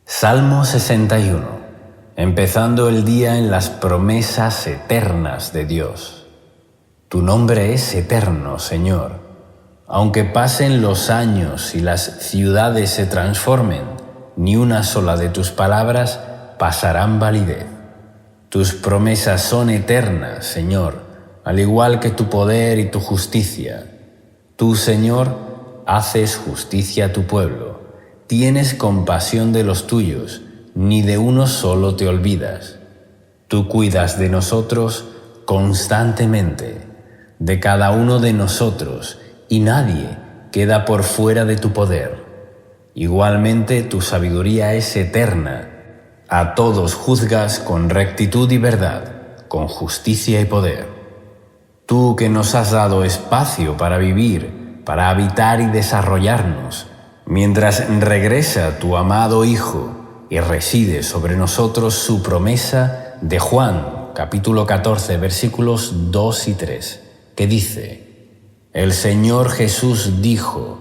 Salmo 61. Empezando el día en las promesas eternas de Dios. Tu nombre es eterno, Señor. Aunque pasen los años y las ciudades se transformen, ni una sola de tus palabras pasarán validez. Tus promesas son eternas, Señor, al igual que tu poder y tu justicia. Tú, Señor, haces justicia a tu pueblo. Tienes compasión de los tuyos, ni de uno solo te olvidas. Tú cuidas de nosotros constantemente, de cada uno de nosotros, y nadie queda por fuera de tu poder. Igualmente tu sabiduría es eterna. A todos juzgas con rectitud y verdad, con justicia y poder. Tú que nos has dado espacio para vivir, para habitar y desarrollarnos, mientras regresa tu amado Hijo y reside sobre nosotros su promesa de Juan, capítulo 14, versículos 2 y 3, que dice: El Señor Jesús dijo: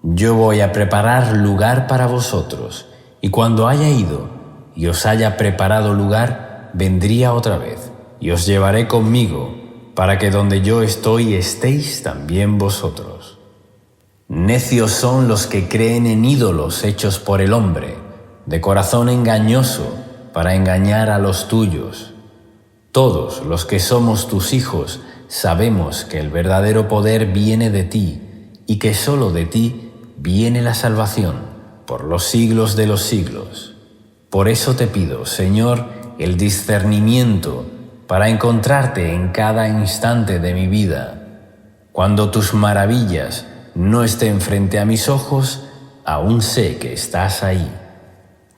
Yo voy a preparar lugar para vosotros, y cuando haya ido y os haya preparado lugar, vendría otra vez, y os llevaré conmigo, para que donde yo estoy estéis también vosotros. Necios son los que creen en ídolos hechos por el hombre, de corazón engañoso, para engañar a los tuyos. Todos los que somos tus hijos sabemos que el verdadero poder viene de ti, y que solo de ti viene la salvación, por los siglos de los siglos. Por eso te pido, Señor, el discernimiento para encontrarte en cada instante de mi vida. Cuando tus maravillas no estén frente a mis ojos, aún sé que estás ahí.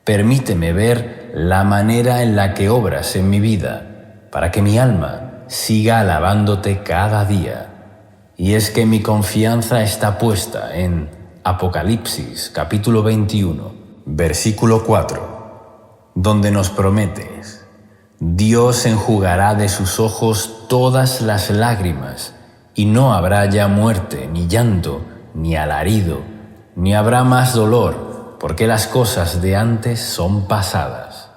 Permíteme ver la manera en la que obras en mi vida, para que mi alma siga alabándote cada día. Y es que mi confianza está puesta en Apocalipsis, capítulo 21, versículo 4, donde nos prometes: Dios enjugará de sus ojos todas las lágrimas, y no habrá ya muerte, ni llanto, ni alarido, ni habrá más dolor, porque las cosas de antes son pasadas.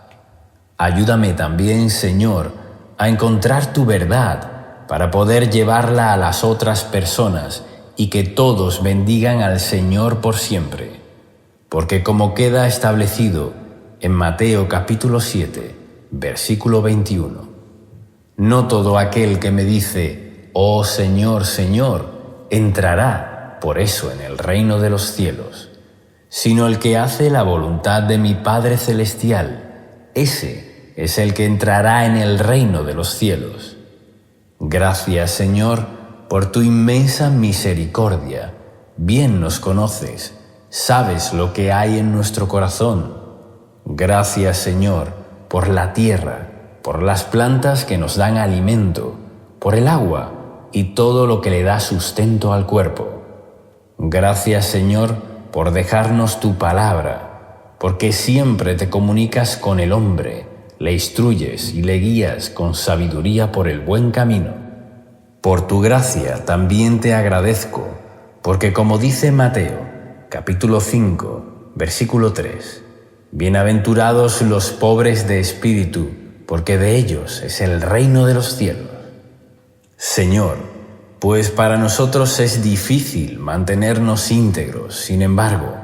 Ayúdame también, Señor, a encontrar tu verdad para poder llevarla a las otras personas y que todos bendigan al Señor por siempre. Porque como queda establecido en Mateo capítulo 7, versículo 21, no todo aquel que me dice: Oh Señor, Señor, entrará por eso en el reino de los cielos, sino el que hace la voluntad de mi Padre Celestial. Ese es el que entrará en el reino de los cielos. Gracias, Señor, por tu inmensa misericordia. Bien nos conoces, sabes lo que hay en nuestro corazón. Gracias, Señor, por la tierra, por las plantas que nos dan alimento, por el agua y todo lo que le da sustento al cuerpo. Gracias, Señor, por dejarnos tu palabra, porque siempre te comunicas con el hombre, le instruyes y le guías con sabiduría por el buen camino. Por tu gracia también te agradezco, porque como dice Mateo, capítulo 5, versículo 3, Bienaventurados los pobres de espíritu, porque de ellos es el reino de los cielos. Señor, pues para nosotros es difícil mantenernos íntegros, sin embargo,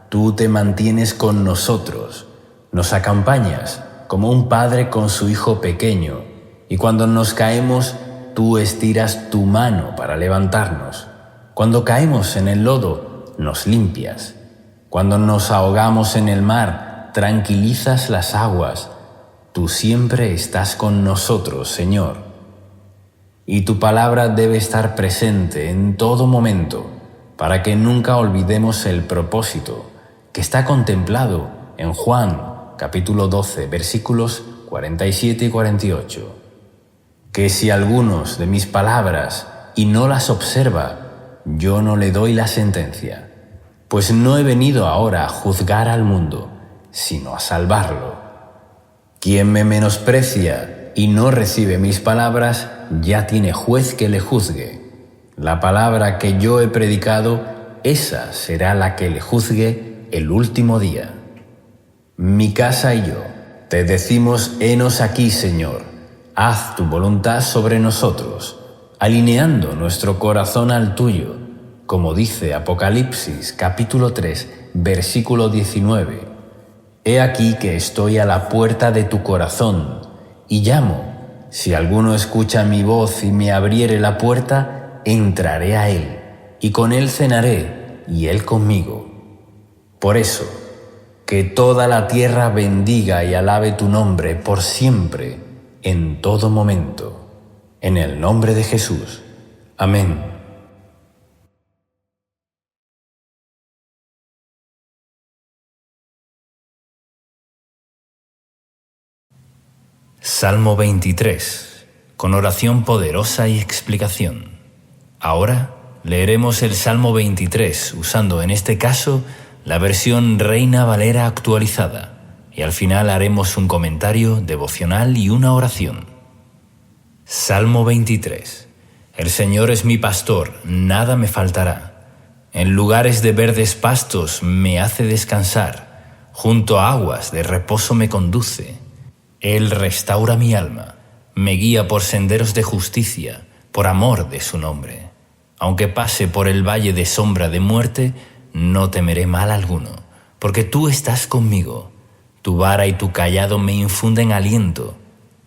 tú te mantienes con nosotros, nos acompañas como un padre con su hijo pequeño, y cuando nos caemos, tú estiras tu mano para levantarnos. Cuando caemos en el lodo, nos limpias. Cuando nos ahogamos en el mar, tranquilizas las aguas. Tú siempre estás con nosotros, Señor. Y tu palabra debe estar presente en todo momento, para que nunca olvidemos el propósito que está contemplado en Juan, capítulo 12, versículos 47 y 48. Que si algunos de mis palabras y no las observa, yo no le doy la sentencia, pues no he venido ahora a juzgar al mundo, sino a salvarlo. Quien me menosprecia y no recibe mis palabras, ya tiene juez que le juzgue. La palabra que yo he predicado, esa será la que le juzgue el último día. Mi casa y yo te decimos, henos aquí, Señor, haz tu voluntad sobre nosotros, alineando nuestro corazón al tuyo, como dice Apocalipsis capítulo 3, versículo 19. He aquí que estoy a la puerta de tu corazón y llamo. Si alguno escucha mi voz y me abriere la puerta, entraré a él, y con él cenaré, y él conmigo. Por eso, que toda la tierra bendiga y alabe tu nombre por siempre, en todo momento. En el nombre de Jesús. Amén. Salmo 23, con oración poderosa y explicación. Ahora leeremos el Salmo 23 usando en este caso la versión Reina Valera actualizada, y al final haremos un comentario devocional y una oración. Salmo 23. El Señor es mi pastor, nada me faltará. En lugares de verdes pastos me hace descansar, junto a aguas de reposo me conduce. Él restaura mi alma, me guía por senderos de justicia, por amor de su nombre. Aunque pase por el valle de sombra de muerte, no temeré mal alguno, porque tú estás conmigo. Tu vara y tu cayado me infunden aliento.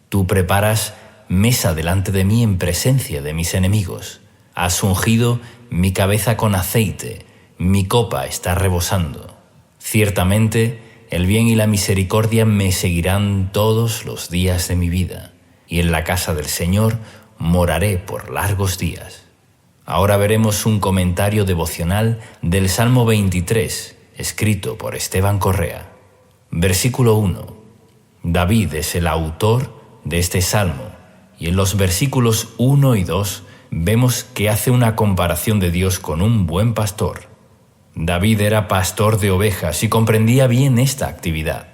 Tú preparas mesa delante de mí en presencia de mis enemigos. Has ungido mi cabeza con aceite, mi copa está rebosando. Ciertamente, el bien y la misericordia me seguirán todos los días de mi vida, y en la casa del Señor moraré por largos días. Ahora veremos un comentario devocional del Salmo 23, escrito por Esteban Correa. Versículo 1. David es el autor de este salmo, y en los versículos 1 y 2 vemos que hace una comparación de Dios con un buen pastor. David era pastor de ovejas y comprendía bien esta actividad.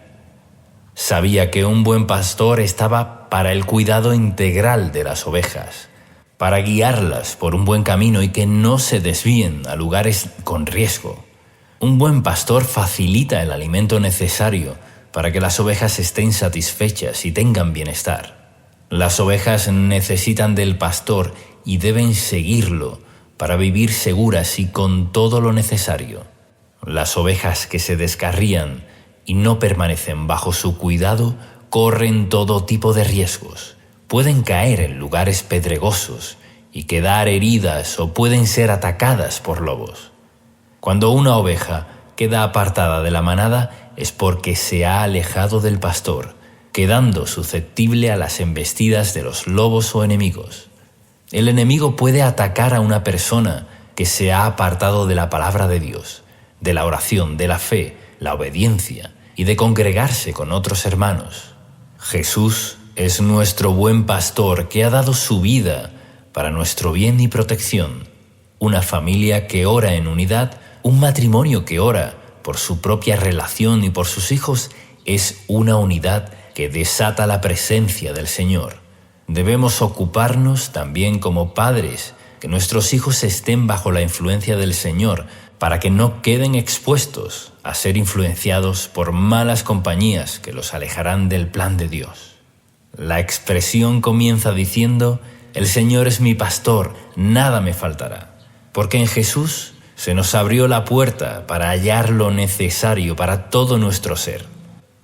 Sabía que un buen pastor estaba para el cuidado integral de las ovejas, para guiarlas por un buen camino y que no se desvíen a lugares con riesgo. Un buen pastor facilita el alimento necesario para que las ovejas estén satisfechas y tengan bienestar. Las ovejas necesitan del pastor y deben seguirlo para vivir seguras y con todo lo necesario. Las ovejas que se descarrían y no permanecen bajo su cuidado corren todo tipo de riesgos. Pueden caer en lugares pedregosos y quedar heridas o pueden ser atacadas por lobos. Cuando una oveja queda apartada de la manada es porque se ha alejado del pastor, quedando susceptible a las embestidas de los lobos o enemigos. El enemigo puede atacar a una persona que se ha apartado de la palabra de Dios, de la oración, de la fe, la obediencia y de congregarse con otros hermanos. Jesús es nuestro buen pastor que ha dado su vida para nuestro bien y protección. Una familia que ora en unidad, un matrimonio que ora por su propia relación y por sus hijos, es una unidad que desata la presencia del Señor. Debemos ocuparnos también como padres, que nuestros hijos estén bajo la influencia del Señor, para que no queden expuestos a ser influenciados por malas compañías que los alejarán del plan de Dios. La expresión comienza diciendo: el Señor es mi pastor, nada me faltará, porque en Jesús se nos abrió la puerta para hallar lo necesario para todo nuestro ser.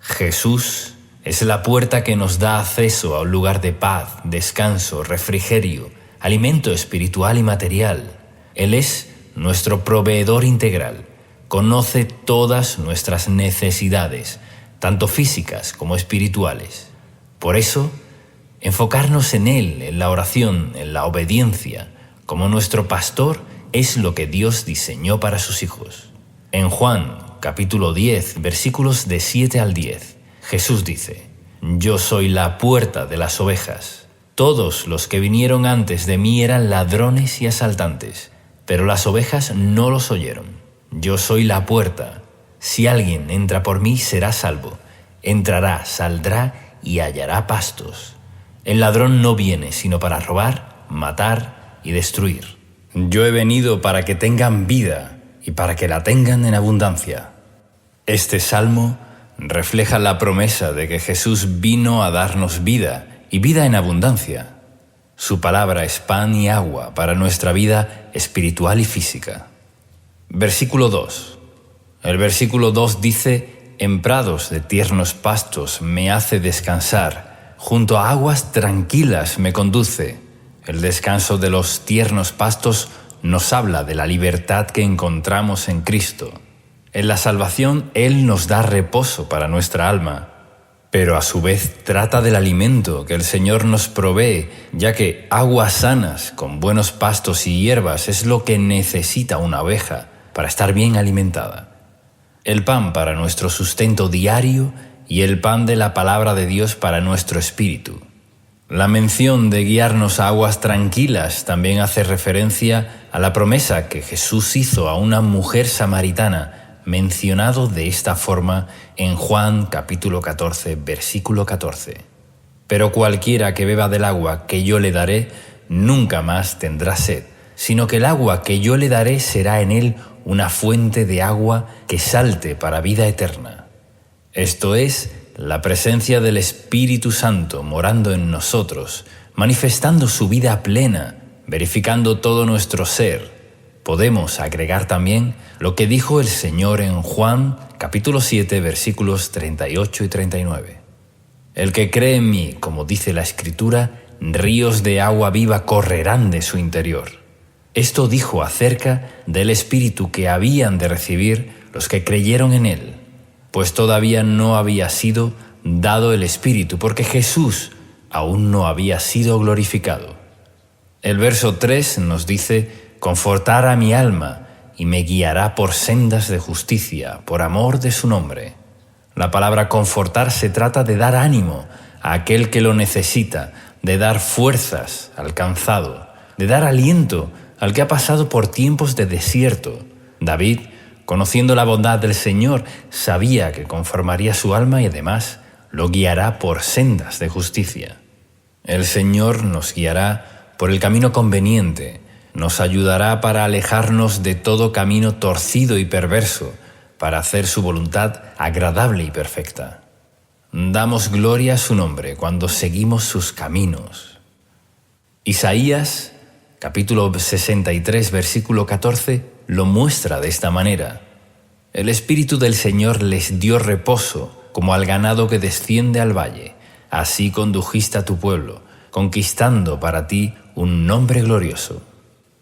Jesús es la puerta que nos da acceso a un lugar de paz, descanso, refrigerio, alimento espiritual y material. Él es nuestro proveedor integral. Conoce todas nuestras necesidades, tanto físicas como espirituales. Por eso, enfocarnos en Él, en la oración, en la obediencia, como nuestro pastor, es lo que Dios diseñó para sus hijos. En Juan, capítulo 10, versículos de 7 al 10, Jesús dice: Yo soy la puerta de las ovejas. Todos los que vinieron antes de mí eran ladrones y asaltantes, pero las ovejas no los oyeron. Yo soy la puerta. Si alguien entra por mí, será salvo. Entrará, saldrá y hallará pastos. El ladrón no viene sino para robar, matar y destruir. Yo he venido para que tengan vida y para que la tengan en abundancia. Este salmo refleja la promesa de que Jesús vino a darnos vida y vida en abundancia. Su palabra es pan y agua para nuestra vida espiritual y física. Versículo 2. El versículo 2 dice: «En prados de tiernos pastos me hace descansar, junto a aguas tranquilas me conduce». El descanso de los tiernos pastos nos habla de la libertad que encontramos en Cristo. En la salvación Él nos da reposo para nuestra alma, pero a su vez trata del alimento que el Señor nos provee, ya que aguas sanas con buenos pastos y hierbas es lo que necesita una oveja para estar bien alimentada. El pan para nuestro sustento diario y el pan de la palabra de Dios para nuestro espíritu. La mención de guiarnos a aguas tranquilas también hace referencia a la promesa que Jesús hizo a una mujer samaritana, mencionado de esta forma en Juan capítulo 14, versículo 14. «Pero cualquiera que beba del agua que yo le daré, nunca más tendrá sed, sino que el agua que yo le daré será en él una fuente de agua que salte para vida eterna». Esto es, la presencia del Espíritu Santo morando en nosotros, manifestando su vida plena, verificando todo nuestro ser. Podemos agregar también lo que dijo el Señor en Juan capítulo 7 versículos 38 y 39. «El que cree en mí, como dice la Escritura, ríos de agua viva correrán de su interior». Esto dijo acerca del Espíritu que habían de recibir los que creyeron en Él, pues todavía no había sido dado el Espíritu, porque Jesús aún no había sido glorificado. El verso 3 nos dice: «Confortará mi alma y me guiará por sendas de justicia, por amor de su nombre». La palabra confortar se trata de dar ánimo a aquel que lo necesita, de dar fuerzas al cansado, de dar aliento al que ha pasado por tiempos de desierto. David, conociendo la bondad del Señor, sabía que conformaría su alma y además lo guiará por sendas de justicia. El Señor nos guiará por el camino conveniente, nos ayudará para alejarnos de todo camino torcido y perverso, para hacer su voluntad agradable y perfecta. Damos gloria a su nombre cuando seguimos sus caminos. Isaías, capítulo 63, versículo 14, lo muestra de esta manera: «El Espíritu del Señor les dio reposo, como al ganado que desciende al valle. Así condujiste a tu pueblo, conquistando para ti un nombre glorioso».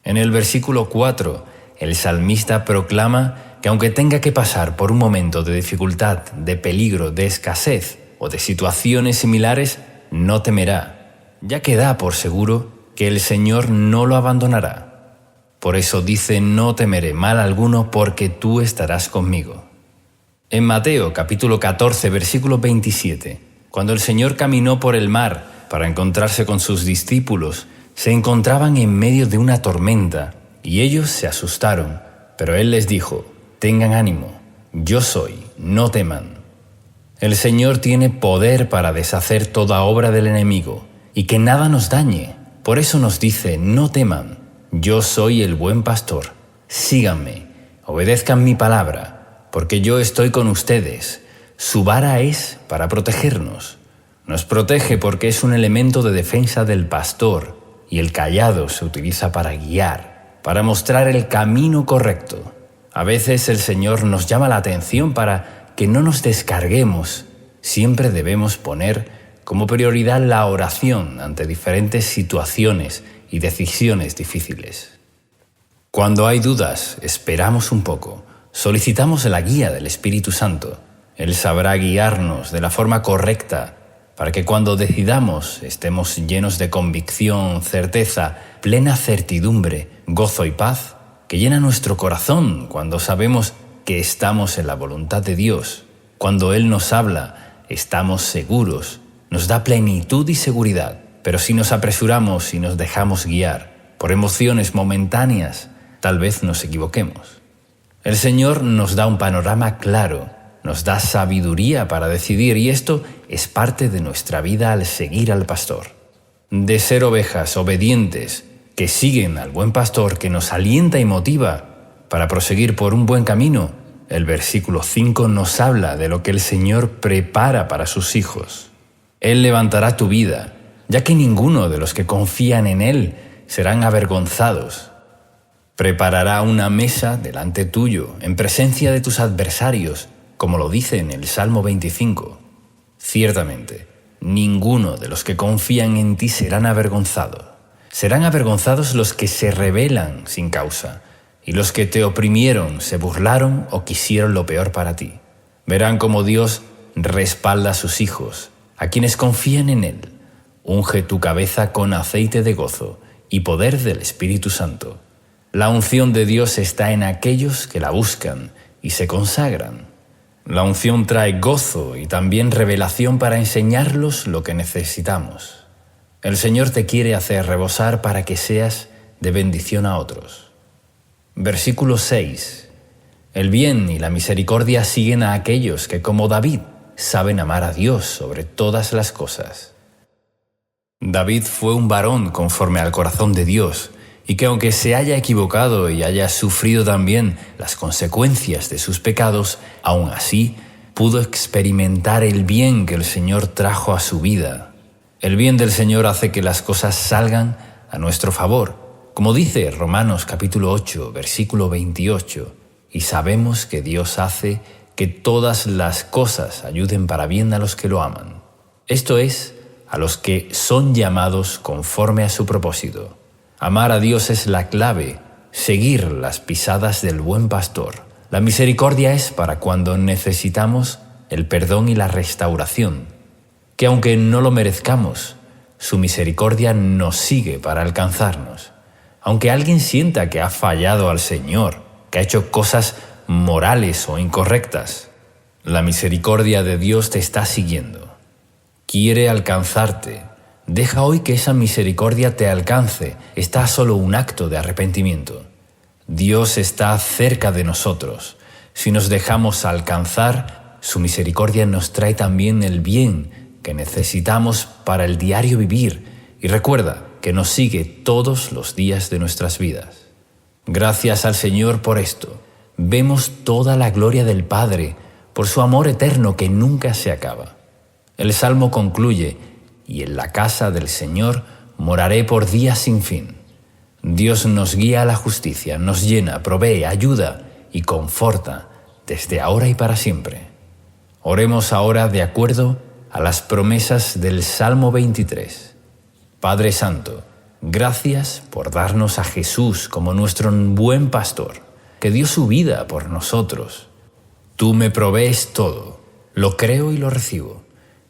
En el versículo 4, el salmista proclama que aunque tenga que pasar por un momento de dificultad, de peligro, de escasez o de situaciones similares, no temerá, ya que da por seguro que el Señor no lo abandonará. Por eso dice: «No temeré mal alguno, porque tú estarás conmigo». En Mateo capítulo 14, versículo 27, cuando el Señor caminó por el mar para encontrarse con sus discípulos, se encontraban en medio de una tormenta y ellos se asustaron, pero Él les dijo: «Tengan ánimo, yo soy, no teman». El Señor tiene poder para deshacer toda obra del enemigo y que nada nos dañe. Por eso nos dice: «No teman, yo soy el buen pastor, síganme, obedezcan mi palabra, porque yo estoy con ustedes». Su vara es para protegernos. Nos protege porque es un elemento de defensa del pastor, y el cayado se utiliza para guiar, para mostrar el camino correcto. A veces el Señor nos llama la atención para que no nos descarguemos. Siempre debemos poner como prioridad la oración ante diferentes situaciones y decisiones difíciles. Cuando hay dudas, esperamos un poco, solicitamos la guía del Espíritu Santo. Él sabrá guiarnos de la forma correcta, para que cuando decidamos estemos llenos de convicción, certeza, plena certidumbre, gozo y paz, que llena nuestro corazón cuando sabemos que estamos en la voluntad de Dios. Cuando Él nos habla, estamos seguros, nos da plenitud y seguridad. Pero si nos apresuramos y nos dejamos guiar por emociones momentáneas, tal vez nos equivoquemos. El Señor nos da un panorama claro, nos da sabiduría para decidir, y esto es parte de nuestra vida al seguir al pastor. De ser ovejas obedientes que siguen al buen pastor que nos alienta y motiva para proseguir por un buen camino, el versículo 5 nos habla de lo que el Señor prepara para sus hijos. Él levantará tu vida, ya que ninguno de los que confían en Él serán avergonzados. Preparará una mesa delante tuyo, en presencia de tus adversarios, como lo dice en el Salmo 25. Ciertamente, ninguno de los que confían en ti serán avergonzados. Serán avergonzados los que se rebelan sin causa, y los que te oprimieron, se burlaron o quisieron lo peor para ti. Verán cómo Dios respalda a sus hijos, a quienes confían en Él. Unge tu cabeza con aceite de gozo y poder del Espíritu Santo. La unción de Dios está en aquellos que la buscan y se consagran. La unción trae gozo y también revelación para enseñarlos lo que necesitamos. El Señor te quiere hacer rebosar para que seas de bendición a otros. Versículo 6. El bien y la misericordia siguen a aquellos que, como David, saben amar a Dios sobre todas las cosas. David fue un varón conforme al corazón de Dios, y que aunque se haya equivocado y haya sufrido también las consecuencias de sus pecados, aún así pudo experimentar el bien que el Señor trajo a su vida. El bien del Señor hace que las cosas salgan a nuestro favor, como dice Romanos capítulo 8, versículo 28, y sabemos que Dios hace que todas las cosas ayuden para bien a los que lo aman. Esto es, a los que son llamados conforme a su propósito. Amar a Dios es la clave, seguir las pisadas del buen pastor. La misericordia es para cuando necesitamos el perdón y la restauración, que aunque no lo merezcamos, su misericordia nos sigue para alcanzarnos. Aunque alguien sienta que ha fallado al Señor, que ha hecho cosas morales o incorrectas, la misericordia de Dios te está siguiendo. Quiere alcanzarte. Deja hoy que esa misericordia te alcance. Está solo un acto de arrepentimiento. Dios está cerca de nosotros. Si nos dejamos alcanzar, su misericordia nos trae también el bien que necesitamos para el diario vivir. Y recuerda que nos sigue todos los días de nuestras vidas. Gracias al Señor por esto. Vemos toda la gloria del Padre por su amor eterno que nunca se acaba. El Salmo concluye: y en la casa del Señor moraré por días sin fin. Dios nos guía a la justicia, nos llena, provee, ayuda y conforta desde ahora y para siempre. Oremos ahora de acuerdo a las promesas del Salmo 23. Padre Santo, gracias por darnos a Jesús como nuestro buen pastor, que dio su vida por nosotros. Tú me provees todo, lo creo y lo recibo.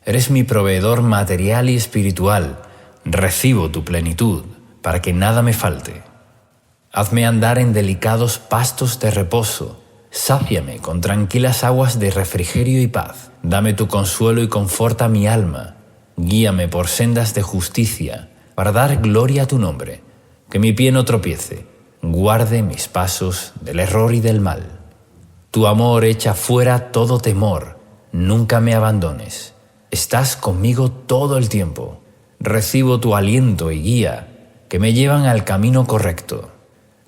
Eres mi proveedor material y espiritual. Recibo tu plenitud para que nada me falte. Hazme andar en delicados pastos de reposo. Sáciame con tranquilas aguas de refrigerio y paz. Dame tu consuelo y conforta mi alma. Guíame por sendas de justicia para dar gloria a tu nombre. Que mi pie no tropiece. Guarde mis pasos del error y del mal. Tu amor echa fuera todo temor. Nunca me abandones. Estás conmigo todo el tiempo. Recibo tu aliento y guía, que me llevan al camino correcto.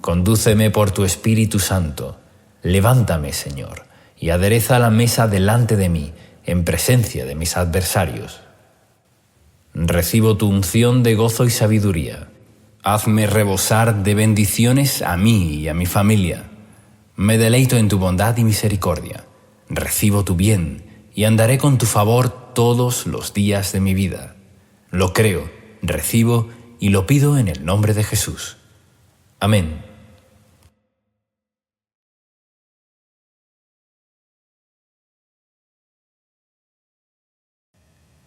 Condúceme por tu Espíritu Santo. Levántame, Señor, y adereza la mesa delante de mí, en presencia de mis adversarios. Recibo tu unción de gozo y sabiduría. Hazme rebosar de bendiciones a mí y a mi familia. Me deleito en tu bondad y misericordia. Recibo tu bien y andaré con tu favor todos los días de mi vida. Lo creo, recibo y lo pido en el nombre de Jesús. Amén.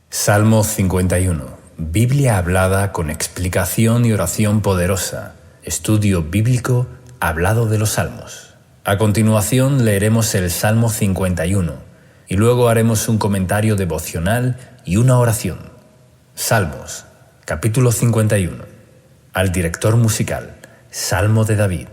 Salmo 51. Biblia hablada con explicación y oración poderosa. Estudio bíblico hablado de los Salmos. A continuación leeremos el Salmo 51. Y luego haremos un comentario devocional y una oración. Salmos, capítulo 51. Al director musical, Salmo de David.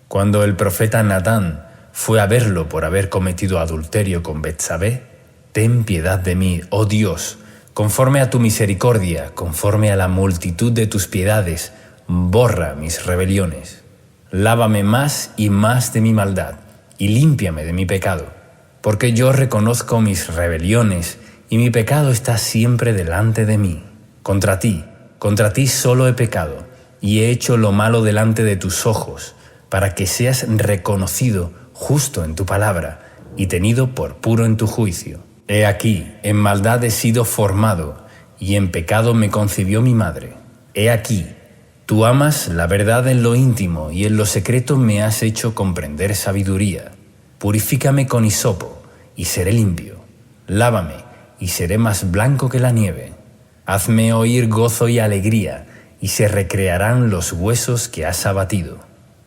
Cuando el profeta Natán fue a verlo por haber cometido adulterio con Betsabé, ten piedad de mí, oh Dios, conforme a tu misericordia, conforme a la multitud de tus piedades, borra mis rebeliones. Lávame más y más de mi maldad, y límpiame de mi pecado, porque yo reconozco mis rebeliones y mi pecado está siempre delante de mí. Contra ti solo he pecado y he hecho lo malo delante de tus ojos, para que seas reconocido justo en tu palabra y tenido por puro en tu juicio. He aquí, en maldad he sido formado, y en pecado me concibió mi madre. He aquí, tú amas la verdad en lo íntimo, y en lo secreto me has hecho comprender sabiduría. Purifícame con hisopo, y seré limpio. Lávame, y seré más blanco que la nieve. Hazme oír gozo y alegría, y se recrearán los huesos que has abatido.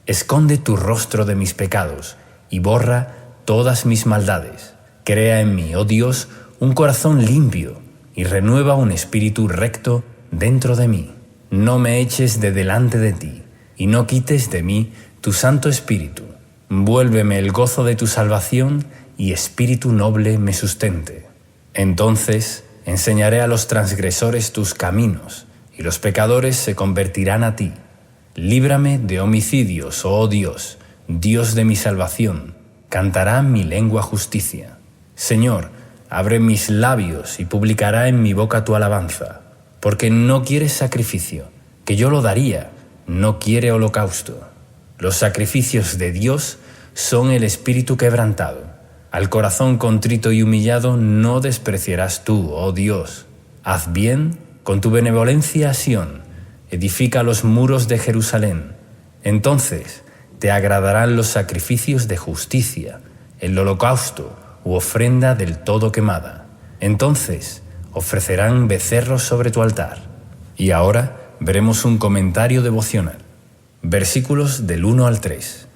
Esconde tu rostro de mis pecados, y borra todas mis maldades. Crea en mí, oh Dios, un corazón limpio, y renueva un espíritu recto dentro de mí. No me eches de delante de ti, y no quites de mí tu Santo Espíritu. Vuélveme el gozo de tu salvación, y espíritu noble me sustente. Entonces enseñaré a los transgresores tus caminos, y los pecadores se convertirán a ti. Líbrame de homicidios, oh Dios, Dios de mi salvación. Cantará mi lengua justicia. Señor, abre mis labios y publicará en mi boca tu alabanza. Porque no quieres sacrificio, que yo lo daría, no quiere holocausto. Los sacrificios de Dios son el espíritu quebrantado. Al corazón contrito y humillado no despreciarás tú, oh Dios. Haz bien con tu benevolencia a Sión, edifica los muros de Jerusalén. Entonces te agradarán los sacrificios de justicia, el holocausto u ofrenda del todo quemada. Entonces ofrecerán becerros sobre tu altar. Y ahora veremos un comentario devocional. Versículos del 1 al 3.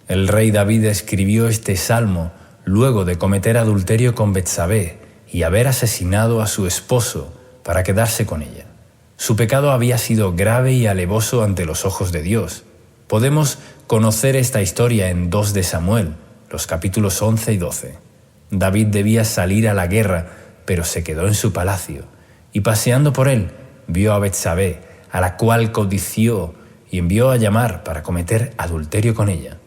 El rey David escribió este salmo luego de cometer adulterio con Betsabé y haber asesinado a su esposo para quedarse con ella. Su pecado había sido grave y alevoso ante los ojos de Dios. Podemos conocer esta historia en 2 de Samuel, los capítulos 11 y 12. David debía salir a la guerra, pero se quedó en su palacio, y paseando por él, vio a Betsabé, a la cual codició y envió a llamar para cometer adulterio con ella.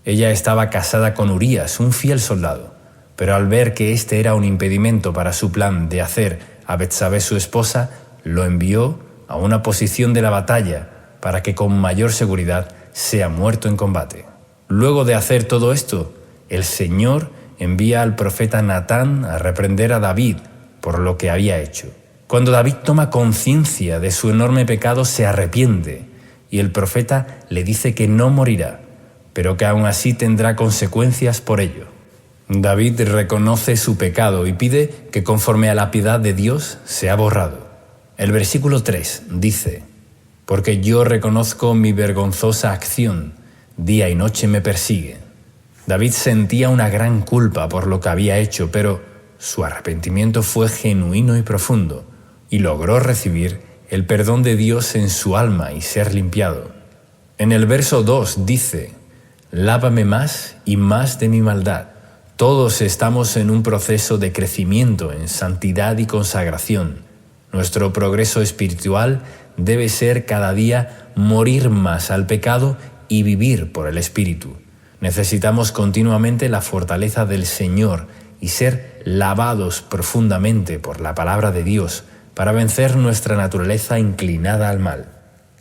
Ella estaba casada con Urías, un fiel soldado, pero al ver que este era un impedimento para su plan de hacer a Betsabé su esposa, lo envió a una posición de la batalla para que con mayor seguridad sea muerto en combate. Luego de hacer todo esto, el Señor envía al profeta Natán a reprender a David por lo que había hecho. Cuando David toma conciencia de su enorme pecado, se arrepiente y el profeta le dice que no morirá, pero que aún así tendrá consecuencias por ello. David reconoce su pecado y pide que conforme a la piedad de Dios sea borrado. El versículo 3 dice: «Porque yo reconozco mi vergonzosa acción, día y noche me persigue». David sentía una gran culpa por lo que había hecho, pero su arrepentimiento fue genuino y profundo, y logró recibir el perdón de Dios en su alma y ser limpiado. En el verso 2 dice: «Lávame más y más de mi maldad». Todos estamos en un proceso de crecimiento en santidad y consagración. Nuestro progreso espiritual debe ser cada día morir más al pecado y vivir por el Espíritu. Necesitamos continuamente la fortaleza del Señor y ser lavados profundamente por la palabra de Dios para vencer nuestra naturaleza inclinada al mal.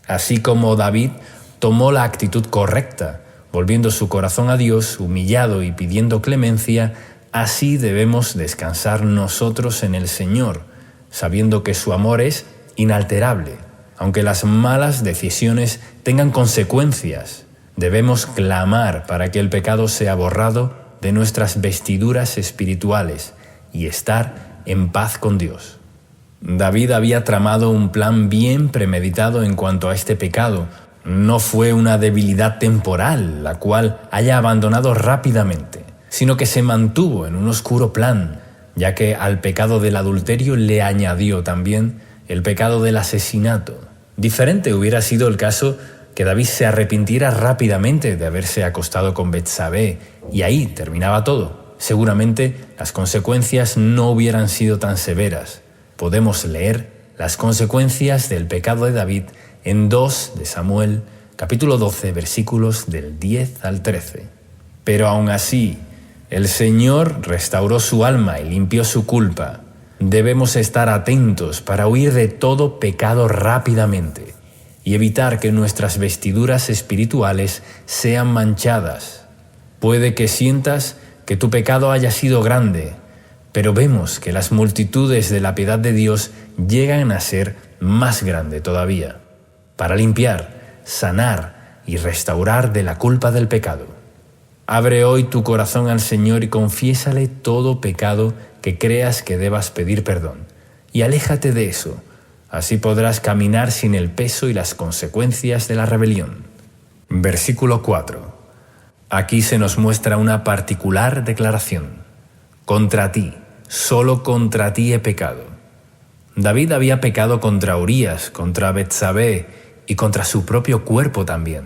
Así como David tomó la actitud correcta, volviendo su corazón a Dios, humillado y pidiendo clemencia, así debemos descansar nosotros en el Señor, sabiendo que su amor es inalterable. Aunque las malas decisiones tengan consecuencias, debemos clamar para que el pecado sea borrado de nuestras vestiduras espirituales y estar en paz con Dios. David había tramado un plan bien premeditado en cuanto a este pecado. No fue una debilidad temporal, la cual haya abandonado rápidamente, sino que se mantuvo en un oscuro plan, ya que al pecado del adulterio le añadió también el pecado del asesinato. Diferente hubiera sido el caso que David se arrepintiera rápidamente de haberse acostado con Betsabé, y ahí terminaba todo. Seguramente las consecuencias no hubieran sido tan severas. Podemos leer las consecuencias del pecado de David en 2 de Samuel, capítulo 12, versículos del 10 al 13. Pero aún así, el Señor restauró su alma y limpió su culpa. Debemos estar atentos para huir de todo pecado rápidamente y evitar que nuestras vestiduras espirituales sean manchadas. Puede que sientas que tu pecado haya sido grande, pero vemos que las multitudes de la piedad de Dios llegan a ser más grande todavía, para limpiar, sanar y restaurar de la culpa del pecado. Abre hoy tu corazón al Señor y confiésale todo pecado que creas que debas pedir perdón, y aléjate de eso. Así podrás caminar sin el peso y las consecuencias de la rebelión. Versículo 4. Aquí se nos muestra una particular declaración. Contra ti, solo contra ti he pecado. David había pecado contra Urías, contra Betsabé y contra su propio cuerpo también.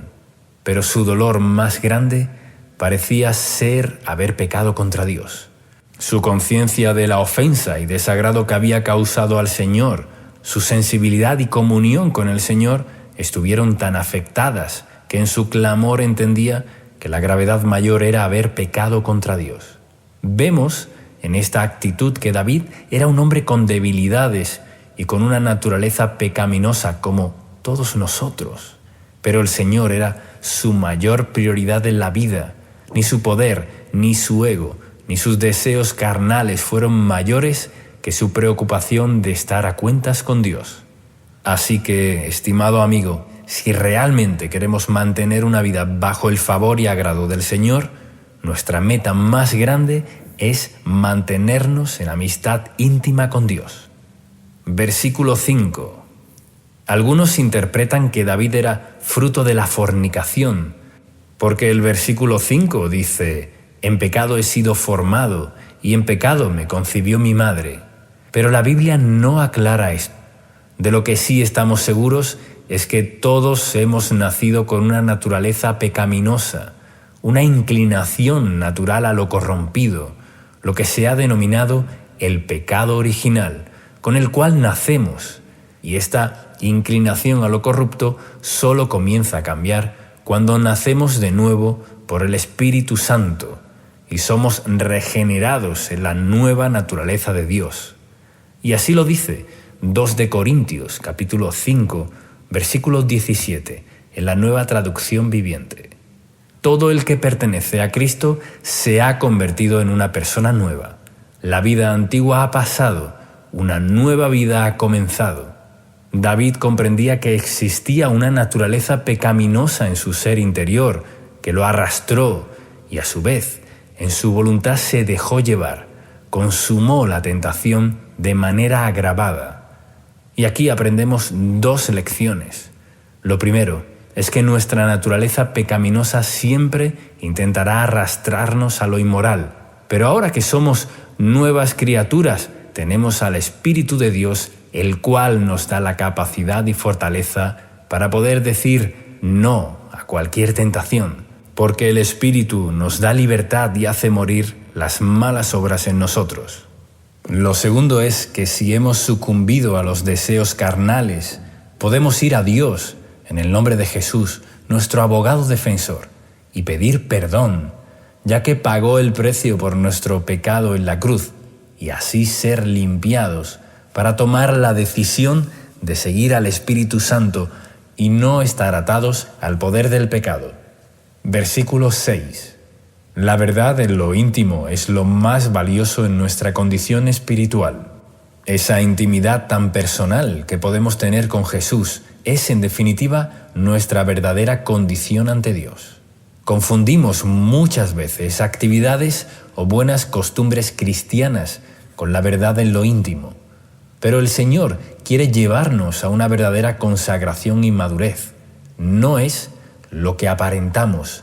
Pero su dolor más grande parecía ser haber pecado contra Dios. Su conciencia de la ofensa y desagrado que había causado al Señor, su sensibilidad y comunión con el Señor estuvieron tan afectadas que en su clamor entendía que la gravedad mayor era haber pecado contra Dios. Vemos en esta actitud que David era un hombre con debilidades y con una naturaleza pecaminosa como todos nosotros. Pero el Señor era su mayor prioridad en la vida. Ni su poder, ni su ego, ni sus deseos carnales fueron mayores que su preocupación de estar a cuentas con Dios. Así que, estimado amigo, si realmente queremos mantener una vida bajo el favor y agrado del Señor, nuestra meta más grande es mantenernos en amistad íntima con Dios. Versículo 5. Algunos interpretan que David era fruto de la fornicación, porque el versículo 5 dice: «En pecado he sido formado, y en pecado me concibió mi madre». Pero la Biblia no aclara esto. De lo que sí estamos seguros es que todos hemos nacido con una naturaleza pecaminosa, una inclinación natural a lo corrompido, lo que se ha denominado el pecado original, con el cual nacemos, y esta inclinación a lo corrupto solo comienza a cambiar cuando nacemos de nuevo por el Espíritu Santo y somos regenerados en la nueva naturaleza de Dios. Y así lo dice 2 de Corintios, capítulo 5, versículo 17, en la Nueva Traducción Viviente. Todo el que pertenece a Cristo se ha convertido en una persona nueva. La vida antigua ha pasado, una nueva vida ha comenzado. David comprendía que existía una naturaleza pecaminosa en su ser interior, que lo arrastró y a su vez, en su voluntad se dejó llevar, consumó la tentación de manera agravada. Y aquí aprendemos 2 lecciones. Lo primero es que nuestra naturaleza pecaminosa siempre intentará arrastrarnos a lo inmoral, pero ahora que somos nuevas criaturas, tenemos al Espíritu de Dios, el cual nos da la capacidad y fortaleza para poder decir no a cualquier tentación, porque el Espíritu nos da libertad y hace morir las malas obras en nosotros. Lo segundo es que si hemos sucumbido a los deseos carnales, podemos ir a Dios, en el nombre de Jesús, nuestro abogado defensor, y pedir perdón, ya que pagó el precio por nuestro pecado en la cruz, y así ser limpiados para tomar la decisión de seguir al Espíritu Santo y no estar atados al poder del pecado. Versículo 6. La verdad en lo íntimo es lo más valioso en nuestra condición espiritual. Esa intimidad tan personal que podemos tener con Jesús es, en definitiva, nuestra verdadera condición ante Dios. Confundimos muchas veces actividades o buenas costumbres cristianas con la verdad en lo íntimo. Pero el Señor quiere llevarnos a una verdadera consagración y madurez. No es lo que aparentamos,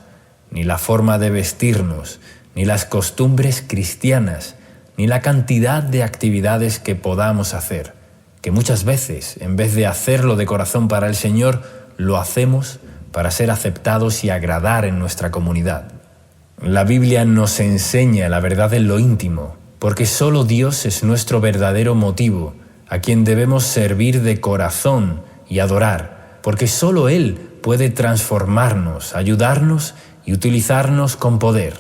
ni la forma de vestirnos, ni las costumbres cristianas, ni la cantidad de actividades que podamos hacer, que muchas veces, en vez de hacerlo de corazón para el Señor, lo hacemos para ser aceptados y agradar en nuestra comunidad. La Biblia nos enseña la verdad en lo íntimo, porque solo Dios es nuestro verdadero motivo, a quien debemos servir de corazón y adorar, porque solo Él puede transformarnos, ayudarnos y utilizarnos con poder.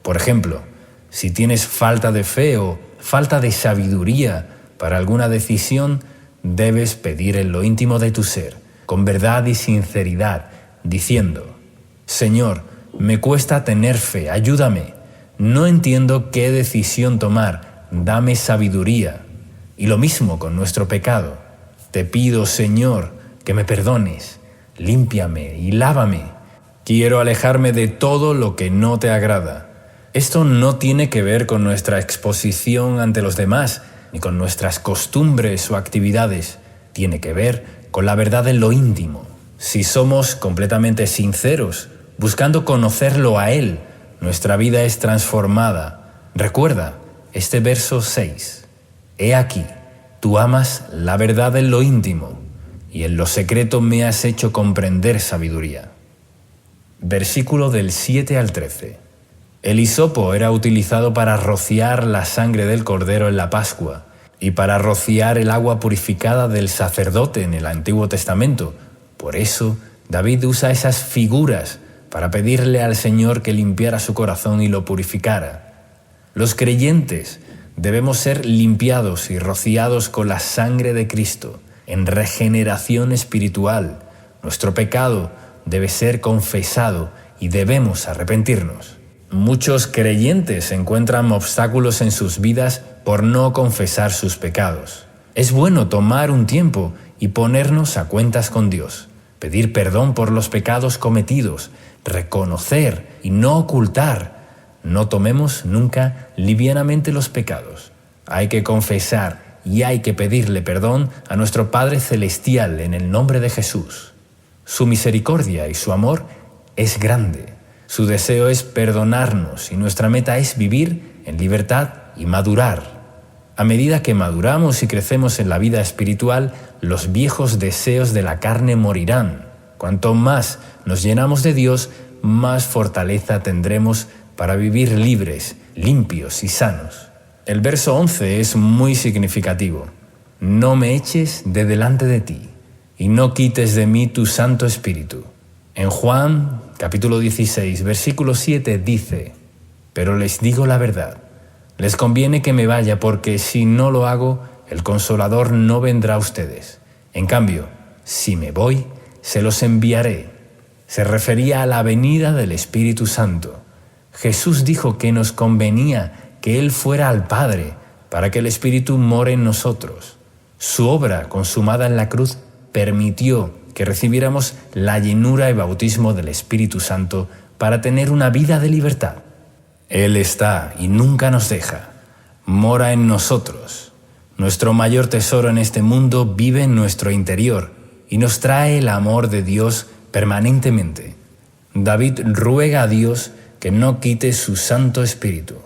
Por ejemplo, si tienes falta de fe o falta de sabiduría para alguna decisión, debes pedir en lo íntimo de tu ser, con verdad y sinceridad, diciendo: Señor, me cuesta tener fe, ayúdame. No entiendo qué decisión tomar, dame sabiduría. Y lo mismo con nuestro pecado. Te pido, Señor, que me perdones, límpiame y lávame. Quiero alejarme de todo lo que no te agrada. Esto no tiene que ver con nuestra exposición ante los demás, ni con nuestras costumbres o actividades. Tiene que ver con la verdad en lo íntimo. Si somos completamente sinceros, buscando conocerlo a Él, nuestra vida es transformada. Recuerda este verso 6. He aquí, tú amas la verdad en lo íntimo, y en lo secreto me has hecho comprender sabiduría. Versículo del 7 al 13. El hisopo era utilizado para rociar la sangre del cordero en la Pascua y para rociar el agua purificada del sacerdote en el Antiguo Testamento. Por eso, David usa esas figuras para pedirle al Señor que limpiara su corazón y lo purificara. Los creyentes debemos ser limpiados y rociados con la sangre de Cristo en regeneración espiritual. Nuestro pecado debe ser confesado y debemos arrepentirnos. Muchos creyentes encuentran obstáculos en sus vidas por no confesar sus pecados. Es bueno tomar un tiempo y ponernos a cuentas con Dios, pedir perdón por los pecados cometidos, reconocer y no ocultar. No tomemos nunca livianamente los pecados. Hay que confesar y hay que pedirle perdón a nuestro Padre Celestial en el nombre de Jesús. Su misericordia y su amor es grande. Su deseo es perdonarnos y nuestra meta es vivir en libertad y madurar. A medida que maduramos y crecemos en la vida espiritual, los viejos deseos de la carne morirán. Cuanto más nos llenamos de Dios, más fortaleza tendremos para vivir libres, limpios y sanos. El verso 11 es muy significativo. No me eches de delante de ti, y no quites de mí tu Santo Espíritu. En Juan, capítulo 16, versículo 7 dice: Pero les digo la verdad, les conviene que me vaya, porque si no lo hago, el Consolador no vendrá a ustedes. En cambio, si me voy, se los enviaré. Se refería a la venida del Espíritu Santo. Jesús dijo que nos convenía que Él fuera al Padre para que el Espíritu more en nosotros. Su obra consumada en la cruz permitió que recibiéramos la llenura y bautismo del Espíritu Santo para tener una vida de libertad. Él está y nunca nos deja. Mora en nosotros. Nuestro mayor tesoro en este mundo vive en nuestro interior y nos trae el amor de Dios permanentemente. David ruega a Dios que no quite su Santo Espíritu.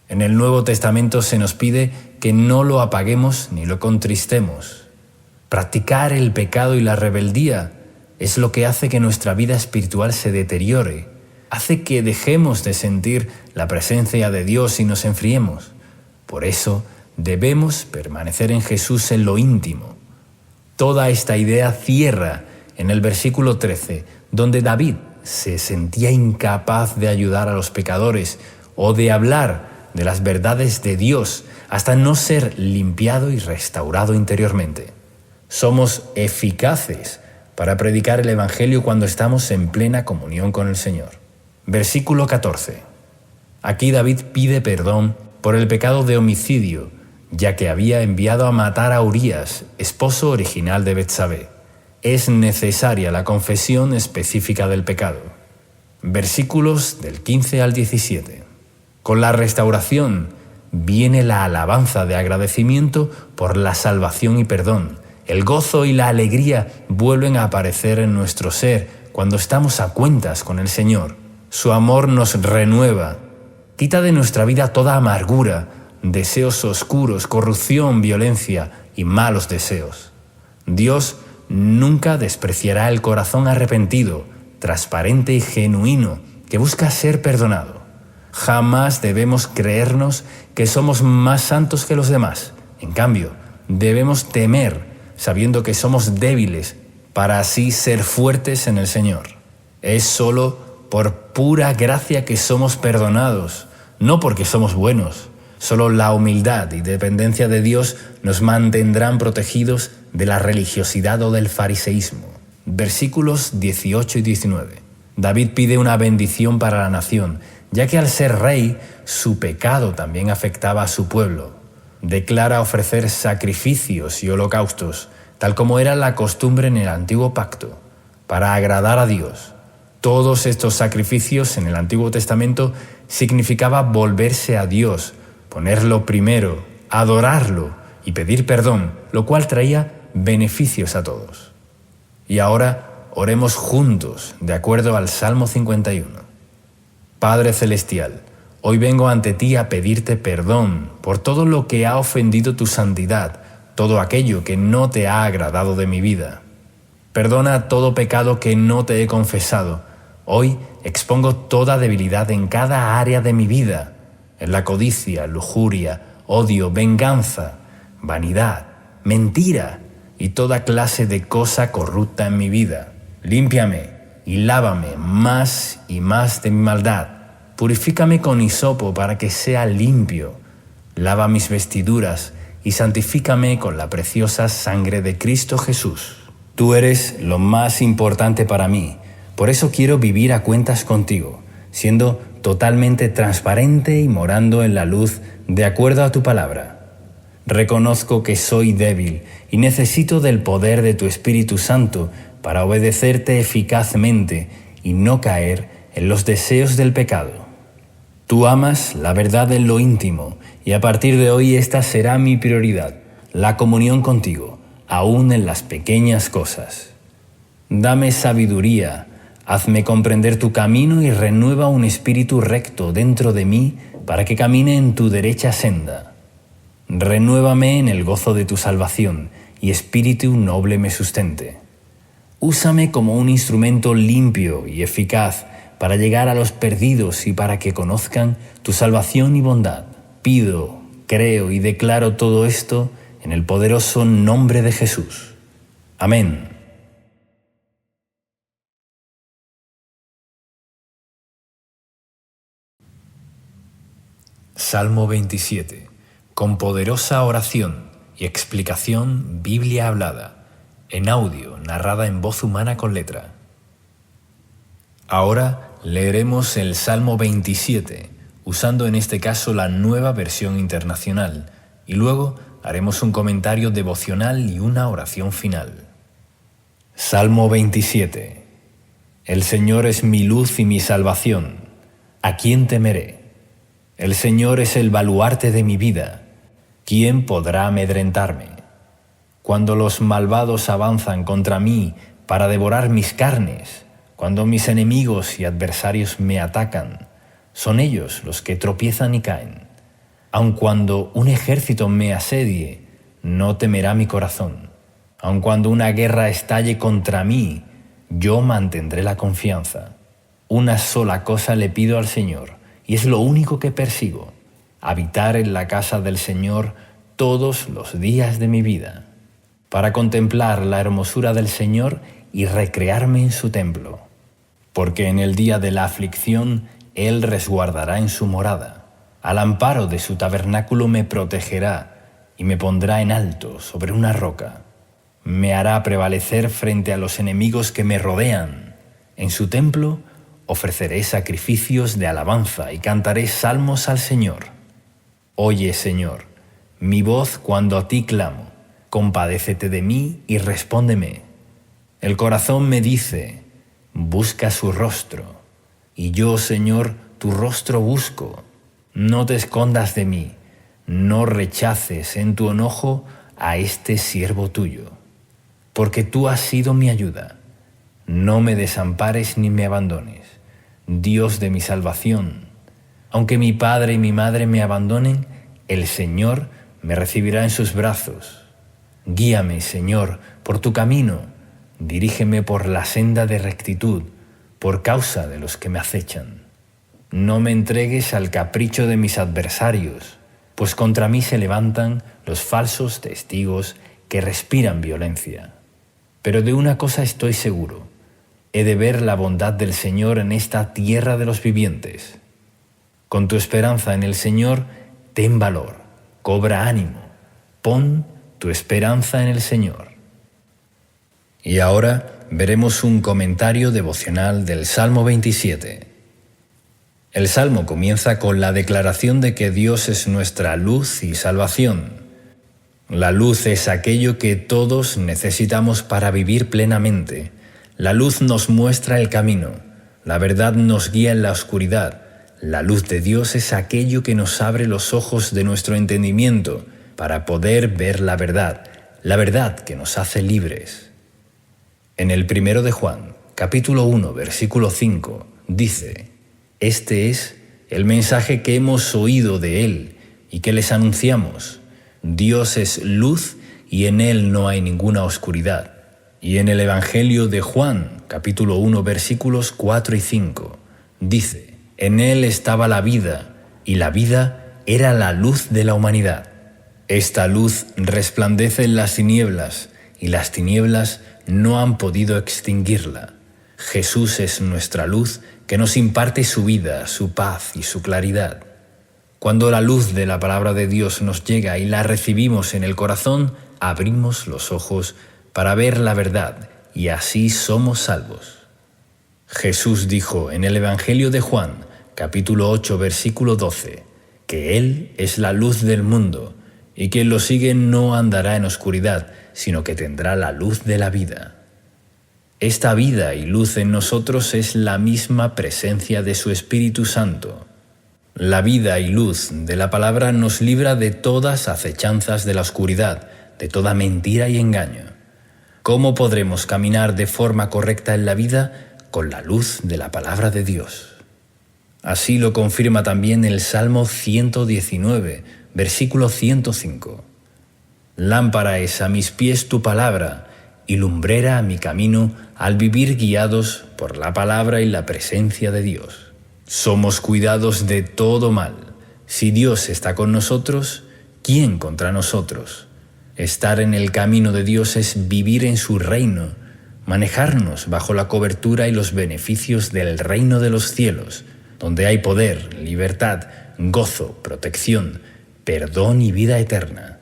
En el Nuevo Testamento se nos pide que no lo apaguemos ni lo contristemos. Practicar el pecado y la rebeldía es lo que hace que nuestra vida espiritual se deteriore, hace que dejemos de sentir la presencia de Dios y nos enfriemos. Por eso debemos permanecer en Jesús en lo íntimo. Toda esta idea cierra en el versículo 13, donde David se sentía incapaz de ayudar a los pecadores o de hablar de las verdades de Dios hasta no ser limpiado y restaurado interiormente. Somos eficaces para predicar el Evangelio cuando estamos en plena comunión con el Señor. Versículo 14. Aquí David pide perdón por el pecado de homicidio, ya que había enviado a matar a Urías, esposo original de Betsabé. Es necesaria la confesión específica del pecado. Versículos del 15 al 17. Con la restauración viene la alabanza de agradecimiento por la salvación y perdón. El gozo y la alegría vuelven a aparecer en nuestro ser cuando estamos a cuentas con el Señor. Su amor nos renueva, quita de nuestra vida toda amargura, deseos oscuros, corrupción, violencia y malos deseos. Dios nunca despreciará el corazón arrepentido, transparente y genuino que busca ser perdonado. Jamás debemos creernos que somos más santos que los demás. En cambio, debemos temer sabiendo que somos débiles, para así ser fuertes en el Señor. Es solo por pura gracia que somos perdonados, no porque somos buenos. Solo la humildad y dependencia de Dios nos mantendrán protegidos de la religiosidad o del fariseísmo. Versículos 18 y 19. David pide una bendición para la nación, ya que al ser rey, su pecado también afectaba a su pueblo. Declara ofrecer sacrificios y holocaustos, tal como era la costumbre en el antiguo pacto, para agradar a Dios. Todos estos sacrificios en el Antiguo Testamento significaba volverse a Dios, ponerlo primero, adorarlo y pedir perdón, lo cual traía beneficios a todos. Y ahora oremos juntos, de acuerdo al Salmo 51. Padre Celestial, hoy vengo ante ti a pedirte perdón por todo lo que ha ofendido tu santidad, todo aquello que no te ha agradado de mi vida. Perdona todo pecado que no te he confesado. Hoy expongo toda debilidad en cada área de mi vida, en la codicia, lujuria, odio, venganza, vanidad, mentira y toda clase de cosa corrupta en mi vida. Límpiame y lávame más y más de mi maldad. Purifícame con hisopo para que sea limpio. Lava mis vestiduras y santifícame con la preciosa sangre de Cristo Jesús. Tú eres lo más importante para mí, por eso quiero vivir a cuentas contigo, siendo totalmente transparente y morando en la luz de acuerdo a tu palabra. Reconozco que soy débil y necesito del poder de tu Espíritu Santo para obedecerte eficazmente y no caer en los deseos del pecado. Tú amas la verdad en lo íntimo y a partir de hoy esta será mi prioridad, la comunión contigo, aún en las pequeñas cosas. Dame sabiduría, hazme comprender tu camino y renueva un espíritu recto dentro de mí para que camine en tu derecha senda. Renuévame en el gozo de tu salvación y espíritu noble me sustente. Úsame como un instrumento limpio y eficaz para llegar a los perdidos y para que conozcan tu salvación y bondad. Pido, creo y declaro todo esto en el poderoso nombre de Jesús. Amén. Salmo 27. Con poderosa oración y explicación, Biblia hablada, en audio, narrada en voz humana con letra. Ahora leeremos el Salmo 27, usando en este caso la Nueva Versión Internacional, y luego haremos un comentario devocional y una oración final. Salmo 27. El Señor es mi luz y mi salvación. ¿A quién temeré? El Señor es el baluarte de mi vida. ¿Quién podrá amedrentarme? Cuando los malvados avanzan contra mí para devorar mis carnes, cuando mis enemigos y adversarios me atacan, son ellos los que tropiezan y caen. Aun cuando un ejército me asedie, no temerá mi corazón. Aun cuando una guerra estalle contra mí, yo mantendré la confianza. Una sola cosa le pido al Señor, y es lo único que persigo: habitar en la casa del Señor todos los días de mi vida, para contemplar la hermosura del Señor y recrearme en su templo. Porque en el día de la aflicción Él resguardará en su morada. Al amparo de su tabernáculo me protegerá y me pondrá en alto sobre una roca. Me hará prevalecer frente a los enemigos que me rodean. En su templo ofreceré sacrificios de alabanza y cantaré salmos al Señor. Oye, Señor, mi voz cuando a ti clamo. Compadécete de mí y respóndeme. El corazón me dice: busca su rostro. Y yo, Señor, tu rostro busco. No te escondas de mí, no rechaces en tu enojo a este siervo tuyo. Porque tú has sido mi ayuda. No me desampares ni me abandones, Dios de mi salvación. Aunque mi padre y mi madre me abandonen, el Señor me recibirá en sus brazos. Guíame, Señor, por tu camino. Dirígeme por la senda de rectitud, por causa de los que me acechan. No me entregues al capricho de mis adversarios, pues contra mí se levantan los falsos testigos que respiran violencia. Pero de una cosa estoy seguro: he de ver la bondad del Señor en esta tierra de los vivientes. Con tu esperanza en el Señor, ten valor, cobra ánimo, pon tu esperanza en el Señor. Y ahora veremos un comentario devocional del Salmo 27. El Salmo comienza con la declaración de que Dios es nuestra luz y salvación. La luz es aquello que todos necesitamos para vivir plenamente. La luz nos muestra el camino, la verdad nos guía en la oscuridad. La luz de Dios es aquello que nos abre los ojos de nuestro entendimiento para poder ver la verdad que nos hace libres. En el 1 de Juan, capítulo 1, versículo 5, dice: Este es el mensaje que hemos oído de Él y que les anunciamos. Dios es luz y en Él no hay ninguna oscuridad. Y en el Evangelio de Juan, capítulo 1, versículos 4 y 5, dice: En Él estaba la vida, y la vida era la luz de la humanidad. Esta luz resplandece en las tinieblas, y las tinieblas no han podido extinguirla. Jesús es nuestra luz que nos imparte su vida, su paz y su claridad. Cuando la luz de la palabra de Dios nos llega y la recibimos en el corazón, abrimos los ojos para ver la verdad y así somos salvos. Jesús dijo en el Evangelio de Juan, capítulo 8, versículo 12, que Él es la luz del mundo y quien lo sigue no andará en oscuridad, sino que tendrá la luz de la vida. Esta vida y luz en nosotros es la misma presencia de su Espíritu Santo. La vida y luz de la palabra nos libra de todas acechanzas de la oscuridad, de toda mentira y engaño. ¿Cómo podremos caminar de forma correcta en la vida? Con la luz de la palabra de Dios. Así lo confirma también el Salmo 119, versículo 105. Lámpara es a mis pies tu palabra y lumbrera a mi camino al vivir guiados por la palabra y la presencia de Dios. Somos cuidados de todo mal. Si Dios está con nosotros, ¿quién contra nosotros? Estar en el camino de Dios es vivir en su reino, manejarnos bajo la cobertura y los beneficios del reino de los cielos, donde hay poder, libertad, gozo, protección, perdón y vida eterna.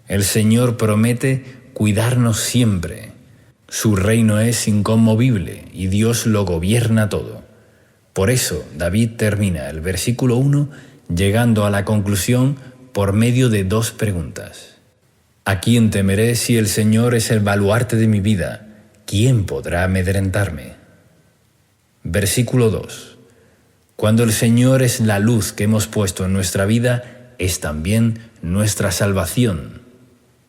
El Señor promete cuidarnos siempre. Su reino es inconmovible y Dios lo gobierna todo. Por eso David termina el versículo 1 llegando a la conclusión por medio de dos preguntas. ¿A quién temeré si el Señor es el baluarte de mi vida? ¿Quién podrá amedrentarme? Versículo 2. Cuando el Señor es la luz que hemos puesto en nuestra vida, es también nuestra salvación.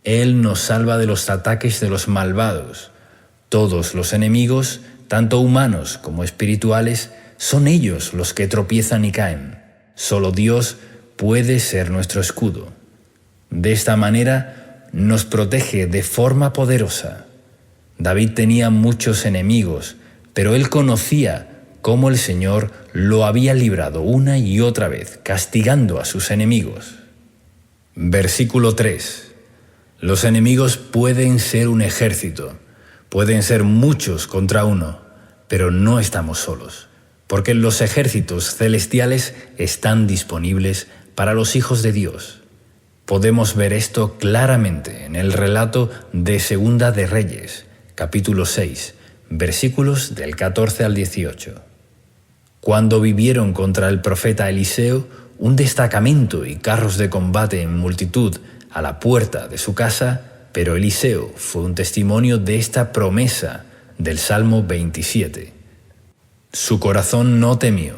Él nos salva de los ataques de los malvados. Todos los enemigos, tanto humanos como espirituales, son ellos los que tropiezan y caen. Solo Dios puede ser nuestro escudo. De esta manera, nos protege de forma poderosa. David tenía muchos enemigos, pero él conocía cómo el Señor lo había librado una y otra vez, castigando a sus enemigos. Versículo 3. Los enemigos pueden ser un ejército, pueden ser muchos contra uno, pero no estamos solos, porque los ejércitos celestiales están disponibles para los hijos de Dios. Podemos ver esto claramente en el relato de Segunda de Reyes, capítulo 6, versículos del 14 al 18. Cuando vivieron contra el profeta Eliseo, un destacamento y carros de combate en multitud a la puerta de su casa, pero Eliseo fue un testimonio de esta promesa del Salmo 27. Su corazón no temió,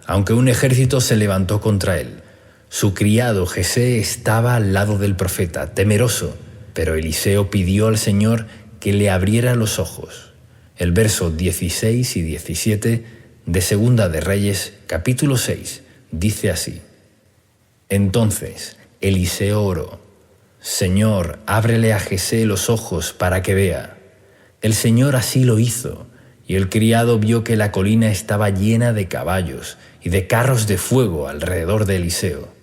aunque un ejército se levantó contra él. Su criado Jesé estaba al lado del profeta, temeroso, pero Eliseo pidió al Señor que le abriera los ojos. El verso 16 y 17 de Segunda de Reyes, capítulo 6, dice así: Entonces Eliseo oró: Señor, ábrele a Jesé los ojos para que vea. El Señor así lo hizo, y el criado vio que la colina estaba llena de caballos y de carros de fuego alrededor de Eliseo.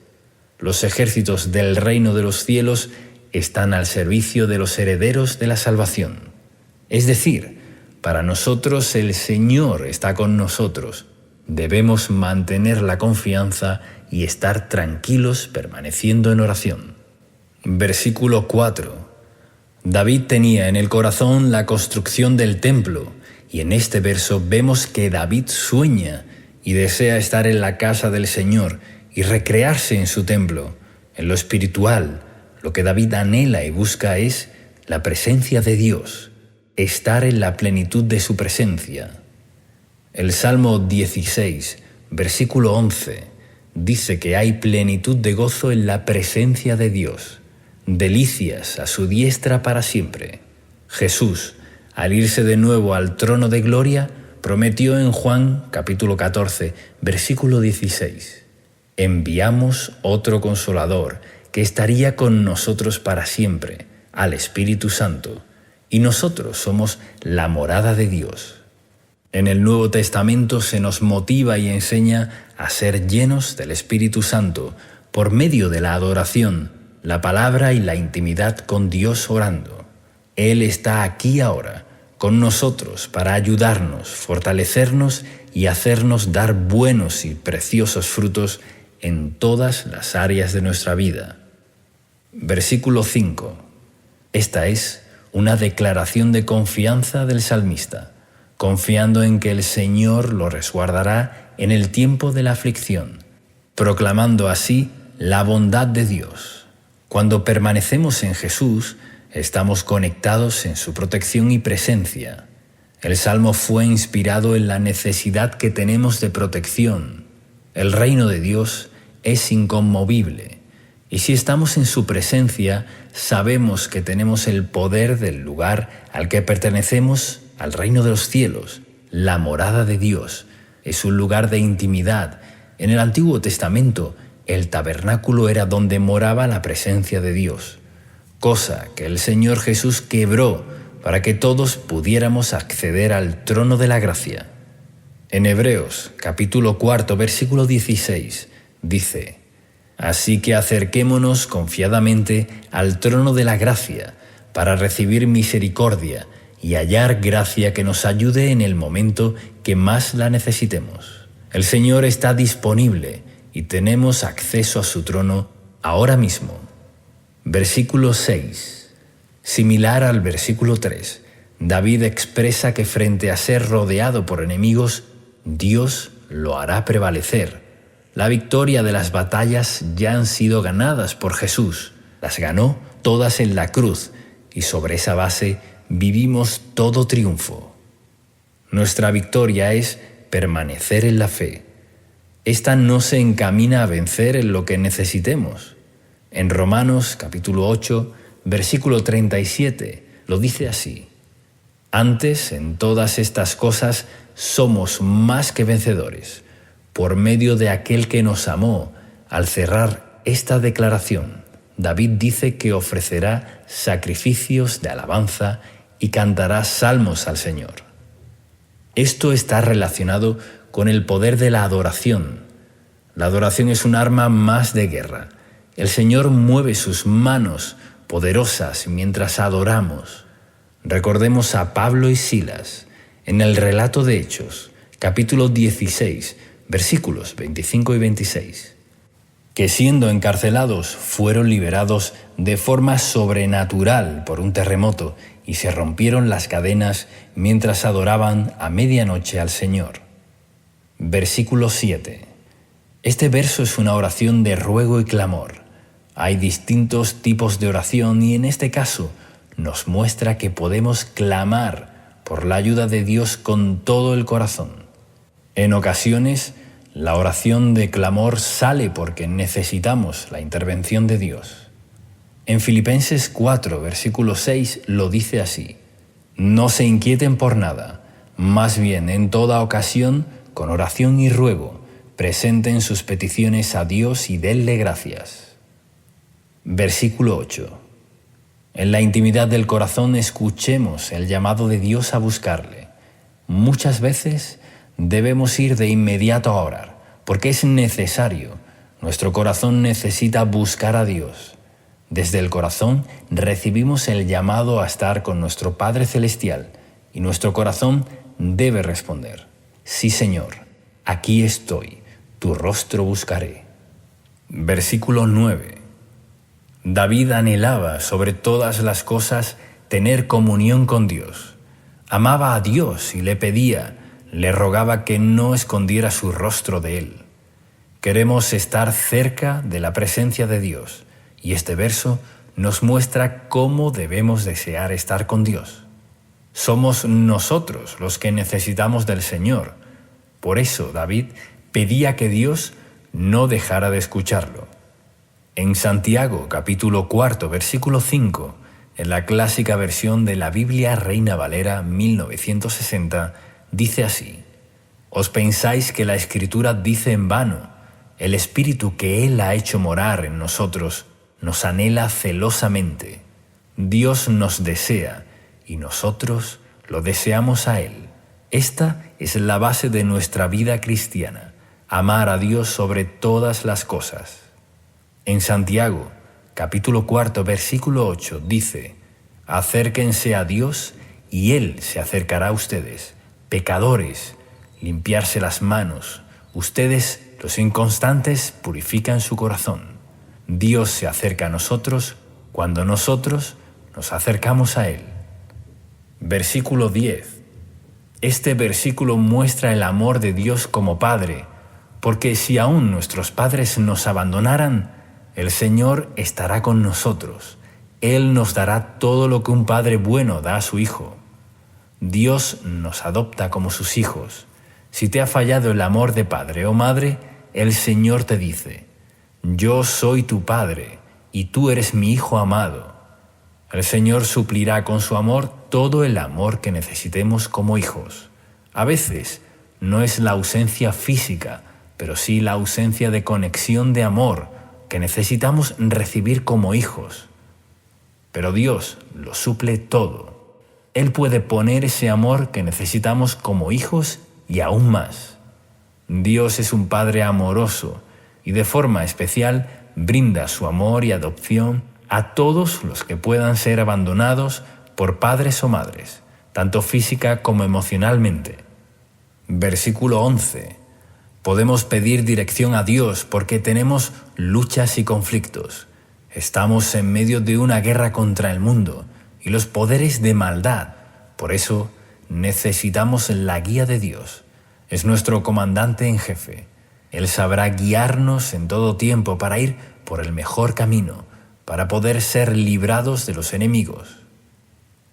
Los ejércitos del reino de los cielos están al servicio de los herederos de la salvación. Es decir, Para nosotros el Señor está con nosotros. Debemos mantener la confianza y estar tranquilos permaneciendo en oración. Versículo 4. David tenía en el corazón la construcción del templo, y en este verso vemos que David sueña y desea estar en la casa del Señor y recrearse en su templo. En lo espiritual, lo que David anhela y busca es la presencia de Dios, estar en la plenitud de su presencia. El Salmo 16, versículo 11, dice que hay plenitud de gozo en la presencia de Dios, delicias a su diestra para siempre. Jesús, al irse de nuevo al trono de gloria, prometió en Juan capítulo 14, versículo 16, enviamos otro Consolador que estaría con nosotros para siempre, al Espíritu Santo, y nosotros somos la morada de Dios. En el Nuevo Testamento se nos motiva y enseña a ser llenos del Espíritu Santo por medio de la adoración, la palabra y la intimidad con Dios orando. Él está aquí ahora, con nosotros, para ayudarnos, fortalecernos y hacernos dar buenos y preciosos frutos en todas las áreas de nuestra vida. Versículo 5. Esta es una declaración de confianza del salmista, confiando en que el Señor lo resguardará en el tiempo de la aflicción, proclamando así la bondad de Dios. Cuando permanecemos en Jesús, estamos conectados en su protección y presencia. El Salmo fue inspirado en la necesidad que tenemos de protección. El reino de Dios es inconmovible, y si estamos en su presencia, sabemos que tenemos el poder del lugar al que pertenecemos, al reino de los cielos. La morada de Dios es un lugar de intimidad. En el Antiguo Testamento, el tabernáculo era donde moraba la presencia de Dios, cosa que el Señor Jesús quebró para que todos pudiéramos acceder al trono de la gracia. En Hebreos, capítulo 4, versículo 16, dice: así que acerquémonos confiadamente al trono de la gracia para recibir misericordia y hallar gracia que nos ayude en el momento que más la necesitemos. El Señor está disponible y tenemos acceso a su trono ahora mismo. Versículo 6. Similar al versículo 3, David expresa que frente a ser rodeado por enemigos, Dios lo hará prevalecer. La victoria de las batallas ya han sido ganadas por Jesús. Las ganó todas en la cruz y sobre esa base vivimos todo triunfo. Nuestra victoria es permanecer en la fe. Esta no se encamina a vencer en lo que necesitemos. En Romanos capítulo 8, versículo 37, lo dice así: antes, en todas estas cosas, somos más que vencedores, por medio de aquel que nos amó. Al cerrar esta declaración, David dice que ofrecerá sacrificios de alabanza y cantará salmos al Señor. Esto está relacionado con el poder de la adoración. La adoración es un arma más de guerra. El Señor mueve sus manos poderosas mientras adoramos. Recordemos a Pablo y Silas en el relato de Hechos, capítulo 16, versículos 25 y 26, que siendo encarcelados fueron liberados de forma sobrenatural por un terremoto y se rompieron las cadenas mientras adoraban a medianoche al Señor. Versículo 7. Este verso es una oración de ruego y clamor. Hay distintos tipos de oración y en este caso nos muestra que podemos clamar por la ayuda de Dios con todo el corazón. En ocasiones, la oración de clamor sale porque necesitamos la intervención de Dios. En Filipenses 4, versículo 6 lo dice así: no se inquieten por nada, más bien en toda ocasión, con oración y ruego, presenten sus peticiones a Dios y denle gracias. Versículo 8. En la intimidad del corazón escuchemos el llamado de Dios a buscarle. Muchas veces debemos ir de inmediato a orar, porque es necesario. Nuestro corazón necesita buscar a Dios. Desde el corazón recibimos el llamado a estar con nuestro Padre Celestial y nuestro corazón debe responder: sí, Señor, aquí estoy, tu rostro buscaré. Versículo 9. David anhelaba sobre todas las cosas tener comunión con Dios. Amaba a Dios y le rogaba que no escondiera su rostro de él. Queremos estar cerca de la presencia de Dios, y este verso nos muestra cómo debemos desear estar con Dios. Somos nosotros los que necesitamos del Señor. Por eso David pedía que Dios no dejara de escucharlo. En Santiago, capítulo 4, versículo 5, en la clásica versión de la Biblia Reina Valera 1960, dice así: ¿Os pensáis que la Escritura dice en vano? El Espíritu que Él ha hecho morar en nosotros nos anhela celosamente. Dios nos desea y nosotros lo deseamos a Él. Esta es la base de nuestra vida cristiana: amar a Dios sobre todas las cosas. En Santiago, capítulo 4, versículo 8, dice: acérquense a Dios y Él se acercará a ustedes. Pecadores, limpiarse las manos. Ustedes, los inconstantes, purifican su corazón. Dios se acerca a nosotros cuando nosotros nos acercamos a Él. Versículo 10. Este versículo muestra el amor de Dios como Padre, porque si aún nuestros padres nos abandonaran, el Señor estará con nosotros. Él nos dará todo lo que un padre bueno da a su hijo. Dios nos adopta como sus hijos. Si te ha fallado el amor de padre o madre, el Señor te dice: yo soy tu Padre y tú eres mi Hijo amado. El Señor suplirá con su amor todo el amor que necesitemos como hijos. A veces no es la ausencia física, pero sí la ausencia de conexión de amor que necesitamos recibir como hijos. Pero Dios lo suple todo. Él puede poner ese amor que necesitamos como hijos y aún más. Dios es un Padre amoroso y de forma especial brinda su amor y adopción a todos los que puedan ser abandonados por padres o madres, tanto física como emocionalmente. Versículo 11. Podemos pedir dirección a Dios porque tenemos luchas y conflictos. Estamos en medio de una guerra contra el mundo y los poderes de maldad. Por eso necesitamos la guía de Dios. Es nuestro comandante en jefe. Él sabrá guiarnos en todo tiempo para ir por el mejor camino, para poder ser librados de los enemigos.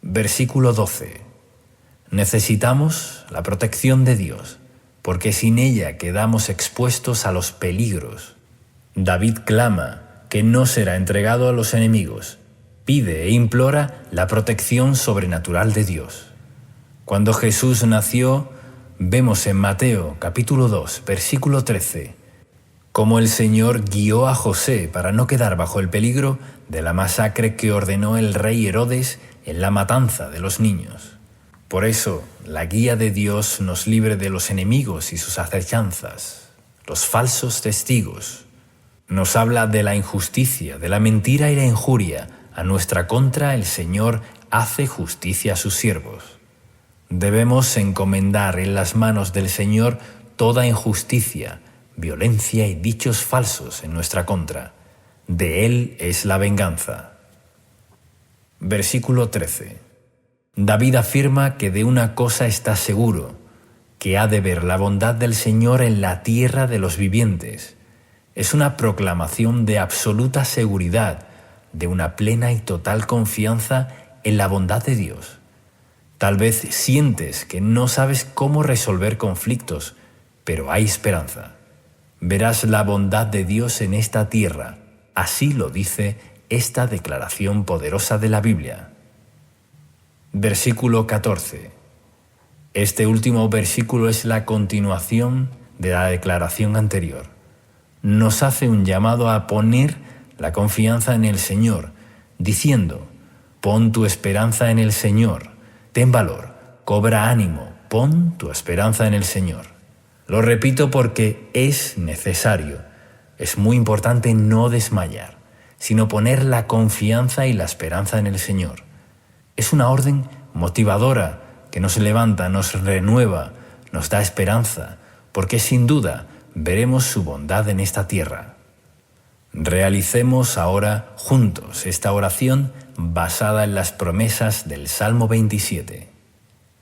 Versículo 12. Necesitamos la protección de Dios, porque sin ella quedamos expuestos a los peligros. David clama que no será entregado a los enemigos. Pide e implora la protección sobrenatural de Dios. Cuando Jesús nació, vemos en Mateo capítulo 2, versículo 13, cómo el Señor guió a José para no quedar bajo el peligro de la masacre que ordenó el rey Herodes en la matanza de los niños. Por eso, la guía de Dios nos libre de los enemigos y sus acechanzas, los falsos testigos. Nos habla de la injusticia, de la mentira y la injuria. A nuestra contra el Señor hace justicia a sus siervos. Debemos encomendar en las manos del Señor toda injusticia, violencia y dichos falsos en nuestra contra. De Él es la venganza. Versículo 13. David afirma que de una cosa está seguro, que ha de ver la bondad del Señor en la tierra de los vivientes. Es una proclamación de absoluta seguridad, de una plena y total confianza en la bondad de Dios. Tal vez sientes que no sabes cómo resolver conflictos, pero hay esperanza. Verás la bondad de Dios en esta tierra. Así lo dice esta declaración poderosa de la Biblia. Versículo 14. Este último versículo es la continuación de la declaración anterior. Nos hace un llamado a poner la confianza en el Señor, diciendo: pon tu esperanza en el Señor. Ten valor, cobra ánimo, pon tu esperanza en el Señor. Lo repito porque es necesario. Es muy importante no desmayar, sino poner la confianza y la esperanza en el Señor. Es una orden motivadora que nos levanta, nos renueva, nos da esperanza, porque sin duda veremos su bondad en esta tierra. Realicemos ahora juntos esta oración basada en las promesas del Salmo 27.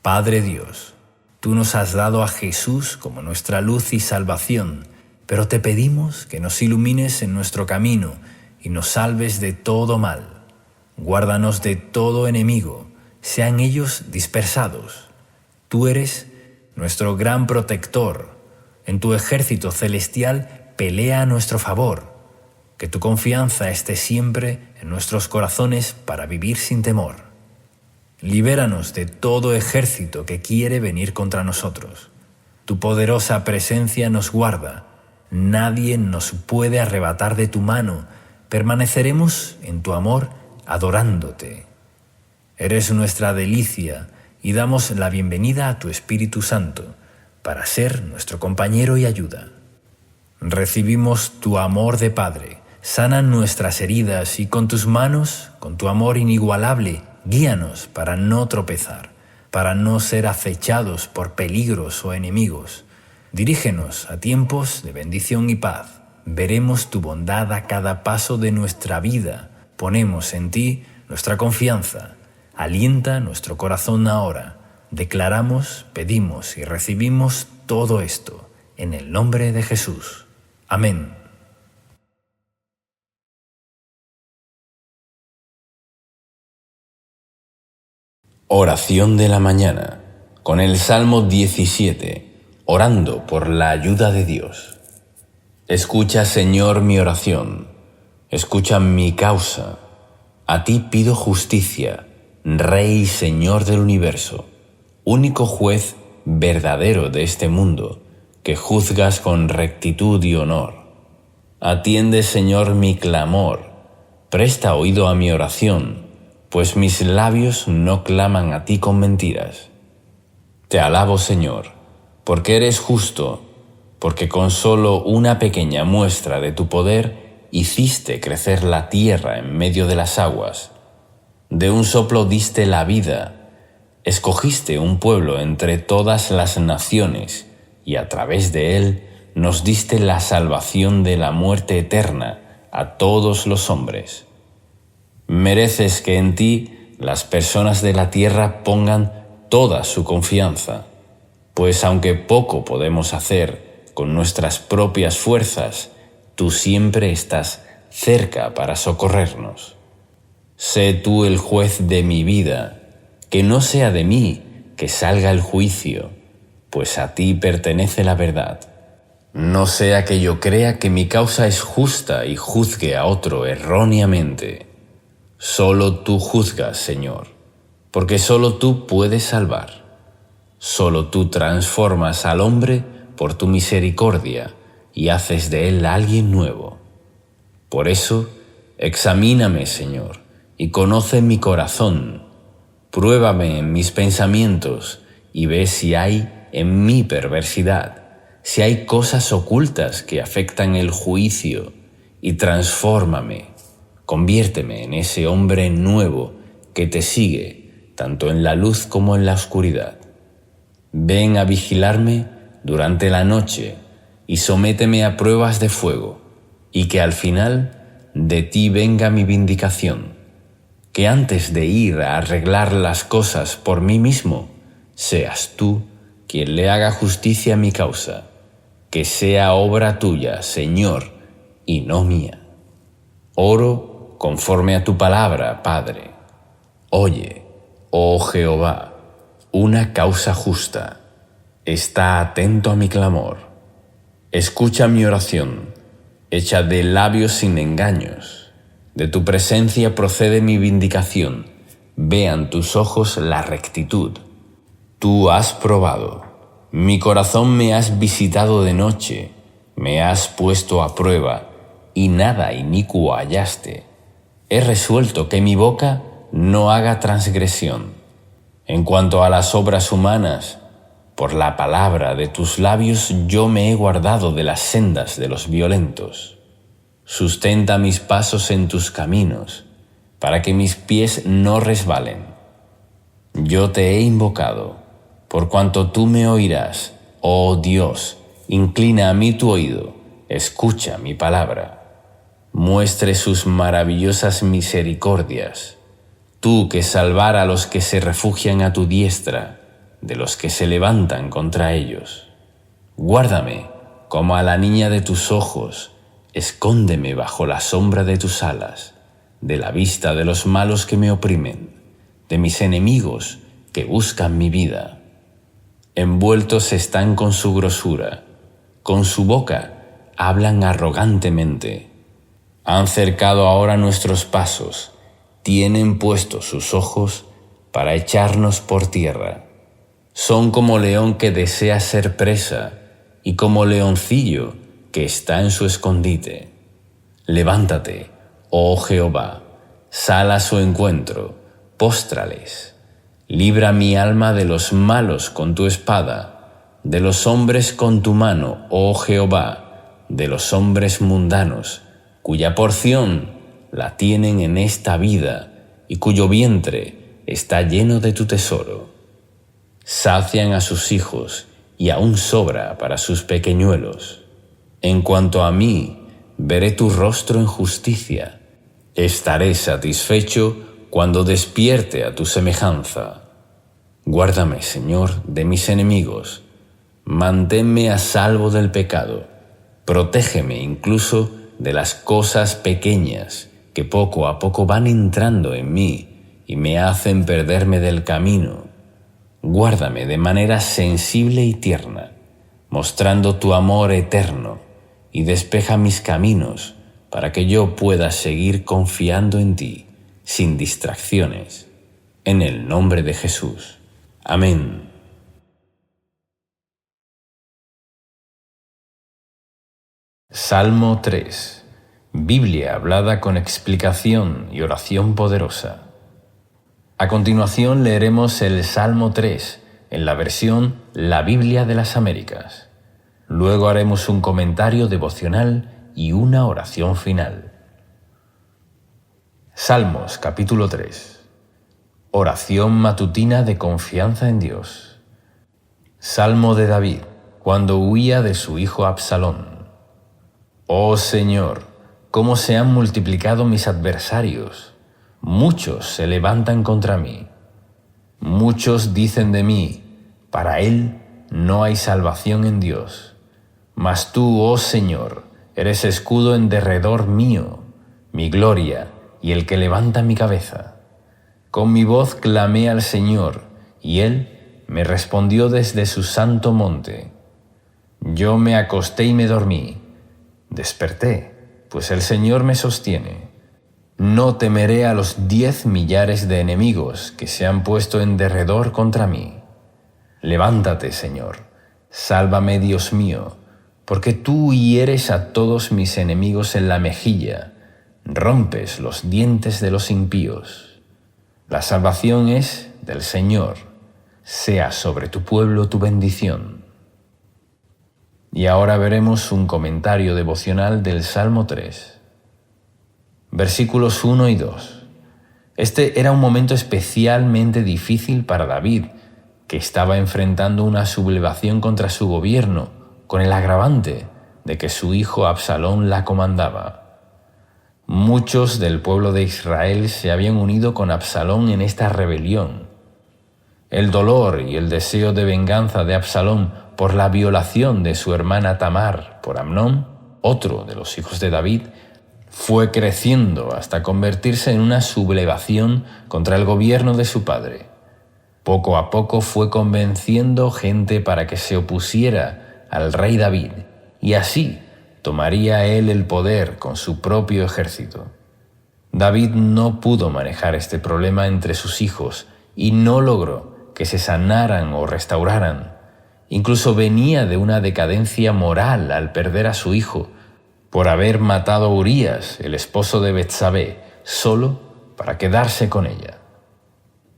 Padre Dios, tú nos has dado a Jesús como nuestra luz y salvación, pero te pedimos que nos ilumines en nuestro camino y nos salves de todo mal. Guárdanos de todo enemigo, sean ellos dispersados. Tú eres nuestro gran protector. En tu ejército celestial pelea a nuestro favor. Que tu confianza esté siempre en nuestros corazones para vivir sin temor. Libéranos de todo ejército que quiere venir contra nosotros. Tu poderosa presencia nos guarda. Nadie nos puede arrebatar de tu mano. Permaneceremos en tu amor adorándote. Eres nuestra delicia y damos la bienvenida a tu Espíritu Santo para ser nuestro compañero y ayuda. Recibimos tu amor de Padre, sana nuestras heridas y con tus manos, con tu amor inigualable, guíanos para no tropezar, para no ser acechados por peligros o enemigos. Dirígenos a tiempos de bendición y paz. Veremos tu bondad a cada paso de nuestra vida. Ponemos en ti nuestra confianza. Alienta nuestro corazón ahora. Declaramos, pedimos y recibimos todo esto en el nombre de Jesús. Amén. Oración de la mañana, con el Salmo 17, orando por la ayuda de Dios. Escucha, Señor, mi oración. Escucha mi causa. A ti pido justicia, Rey y Señor del universo, único juez verdadero de este mundo, que juzgas con rectitud y honor. Atiende, Señor, mi clamor. Presta oído a mi oración, pues mis labios no claman a ti con mentiras. Te alabo, Señor, porque eres justo, porque con solo una pequeña muestra de tu poder hiciste crecer la tierra en medio de las aguas. De un soplo diste la vida, escogiste un pueblo entre todas las naciones y a través de él nos diste la salvación de la muerte eterna a todos los hombres. Mereces que en ti las personas de la tierra pongan toda su confianza, pues aunque poco podemos hacer con nuestras propias fuerzas, tú siempre estás cerca para socorrernos. Sé tú el juez de mi vida, que no sea de mí que salga el juicio, pues a ti pertenece la verdad. No sea que yo crea que mi causa es justa y juzgue a otro erróneamente. Solo tú juzgas, Señor, porque solo tú puedes salvar. Solo tú transformas al hombre por tu misericordia y haces de él alguien nuevo. Por eso, examíname, Señor, y conoce mi corazón. Pruébame en mis pensamientos y ve si hay en mí perversidad, si hay cosas ocultas que afectan el juicio, y transfórmame. Conviérteme en ese hombre nuevo que te sigue, tanto en la luz como en la oscuridad. Ven a vigilarme durante la noche y sométeme a pruebas de fuego, y que al final de ti venga mi vindicación. Que antes de ir a arreglar las cosas por mí mismo, seas tú quien le haga justicia a mi causa. Que sea obra tuya, Señor, y no mía. Oro conforme a tu palabra, Padre. Oye, oh Jehová, una causa justa. Está atento a mi clamor. Escucha mi oración, hecha de labios sin engaños. De tu presencia procede mi vindicación. Vean tus ojos la rectitud. Tú has probado. Mi corazón me has visitado de noche. Me has puesto a prueba y nada inicuo hallaste. He resuelto que mi boca no haga transgresión. En cuanto a las obras humanas, por la palabra de tus labios yo me he guardado de las sendas de los violentos. Sustenta mis pasos en tus caminos, para que mis pies no resbalen. Yo te he invocado, por cuanto tú me oirás, oh Dios, inclina a mí tu oído, escucha mi palabra. Muestre sus maravillosas misericordias, tú que salvar a los que se refugian a tu diestra, de los que se levantan contra ellos. Guárdame como a la niña de tus ojos, escóndeme bajo la sombra de tus alas, de la vista de los malos que me oprimen, de mis enemigos que buscan mi vida. Envueltos están con su grosura, con su boca hablan arrogantemente. Han cercado ahora nuestros pasos, tienen puestos sus ojos para echarnos por tierra. Son como león que desea ser presa y como leoncillo que está en su escondite. Levántate, oh Jehová, sal a su encuentro, póstrales. Libra mi alma de los malos con tu espada, de los hombres con tu mano, oh Jehová, de los hombres mundanos, cuya porción la tienen en esta vida y cuyo vientre está lleno de tu tesoro. Sacian a sus hijos y aún sobra para sus pequeñuelos. En cuanto a mí, veré tu rostro en justicia. Estaré satisfecho cuando despierte a tu semejanza. Guárdame, Señor, de mis enemigos. Manténme a salvo del pecado. Protégeme incluso de las cosas pequeñas que poco a poco van entrando en mí y me hacen perderme del camino. Guárdame de manera sensible y tierna, mostrando tu amor eterno, y despeja mis caminos para que yo pueda seguir confiando en ti, sin distracciones. En el nombre de Jesús. Amén. Salmo 3. Biblia hablada con explicación y oración poderosa. A continuación leeremos el Salmo 3 en la versión La Biblia de las Américas. Luego haremos un comentario devocional y una oración final. Salmos capítulo 3. Oración matutina de confianza en Dios. Salmo de David, cuando huía de su hijo Absalón. Oh Señor, cómo se han multiplicado mis adversarios. Muchos se levantan contra mí. Muchos dicen de mí, para él no hay salvación en Dios. Mas tú, oh Señor, eres escudo en derredor mío, mi gloria y el que levanta mi cabeza. Con mi voz clamé al Señor, y él me respondió desde su santo monte. Yo me acosté y me dormí. Desperté, pues el Señor me sostiene. No temeré a los 10 millares de enemigos que se han puesto en derredor contra mí. Levántate, Señor, sálvame, Dios mío, porque tú hieres a todos mis enemigos en la mejilla, rompes los dientes de los impíos. La salvación es del Señor, sea sobre tu pueblo tu bendición. Y ahora veremos un comentario devocional del Salmo 3. Versículos 1 y 2. Este era un momento especialmente difícil para David, que estaba enfrentando una sublevación contra su gobierno, con el agravante de que su hijo Absalón la comandaba. Muchos del pueblo de Israel se habían unido con Absalón en esta rebelión. El dolor y el deseo de venganza de Absalón por la violación de su hermana Tamar por Amnón, otro de los hijos de David, fue creciendo hasta convertirse en una sublevación contra el gobierno de su padre. Poco a poco fue convenciendo gente para que se opusiera al rey David, y así tomaría él el poder con su propio ejército. David no pudo manejar este problema entre sus hijos y no logró que se sanaran o restauraran. Incluso venía de una decadencia moral al perder a su hijo por haber matado a Urías, el esposo de Betsabé, solo para quedarse con ella.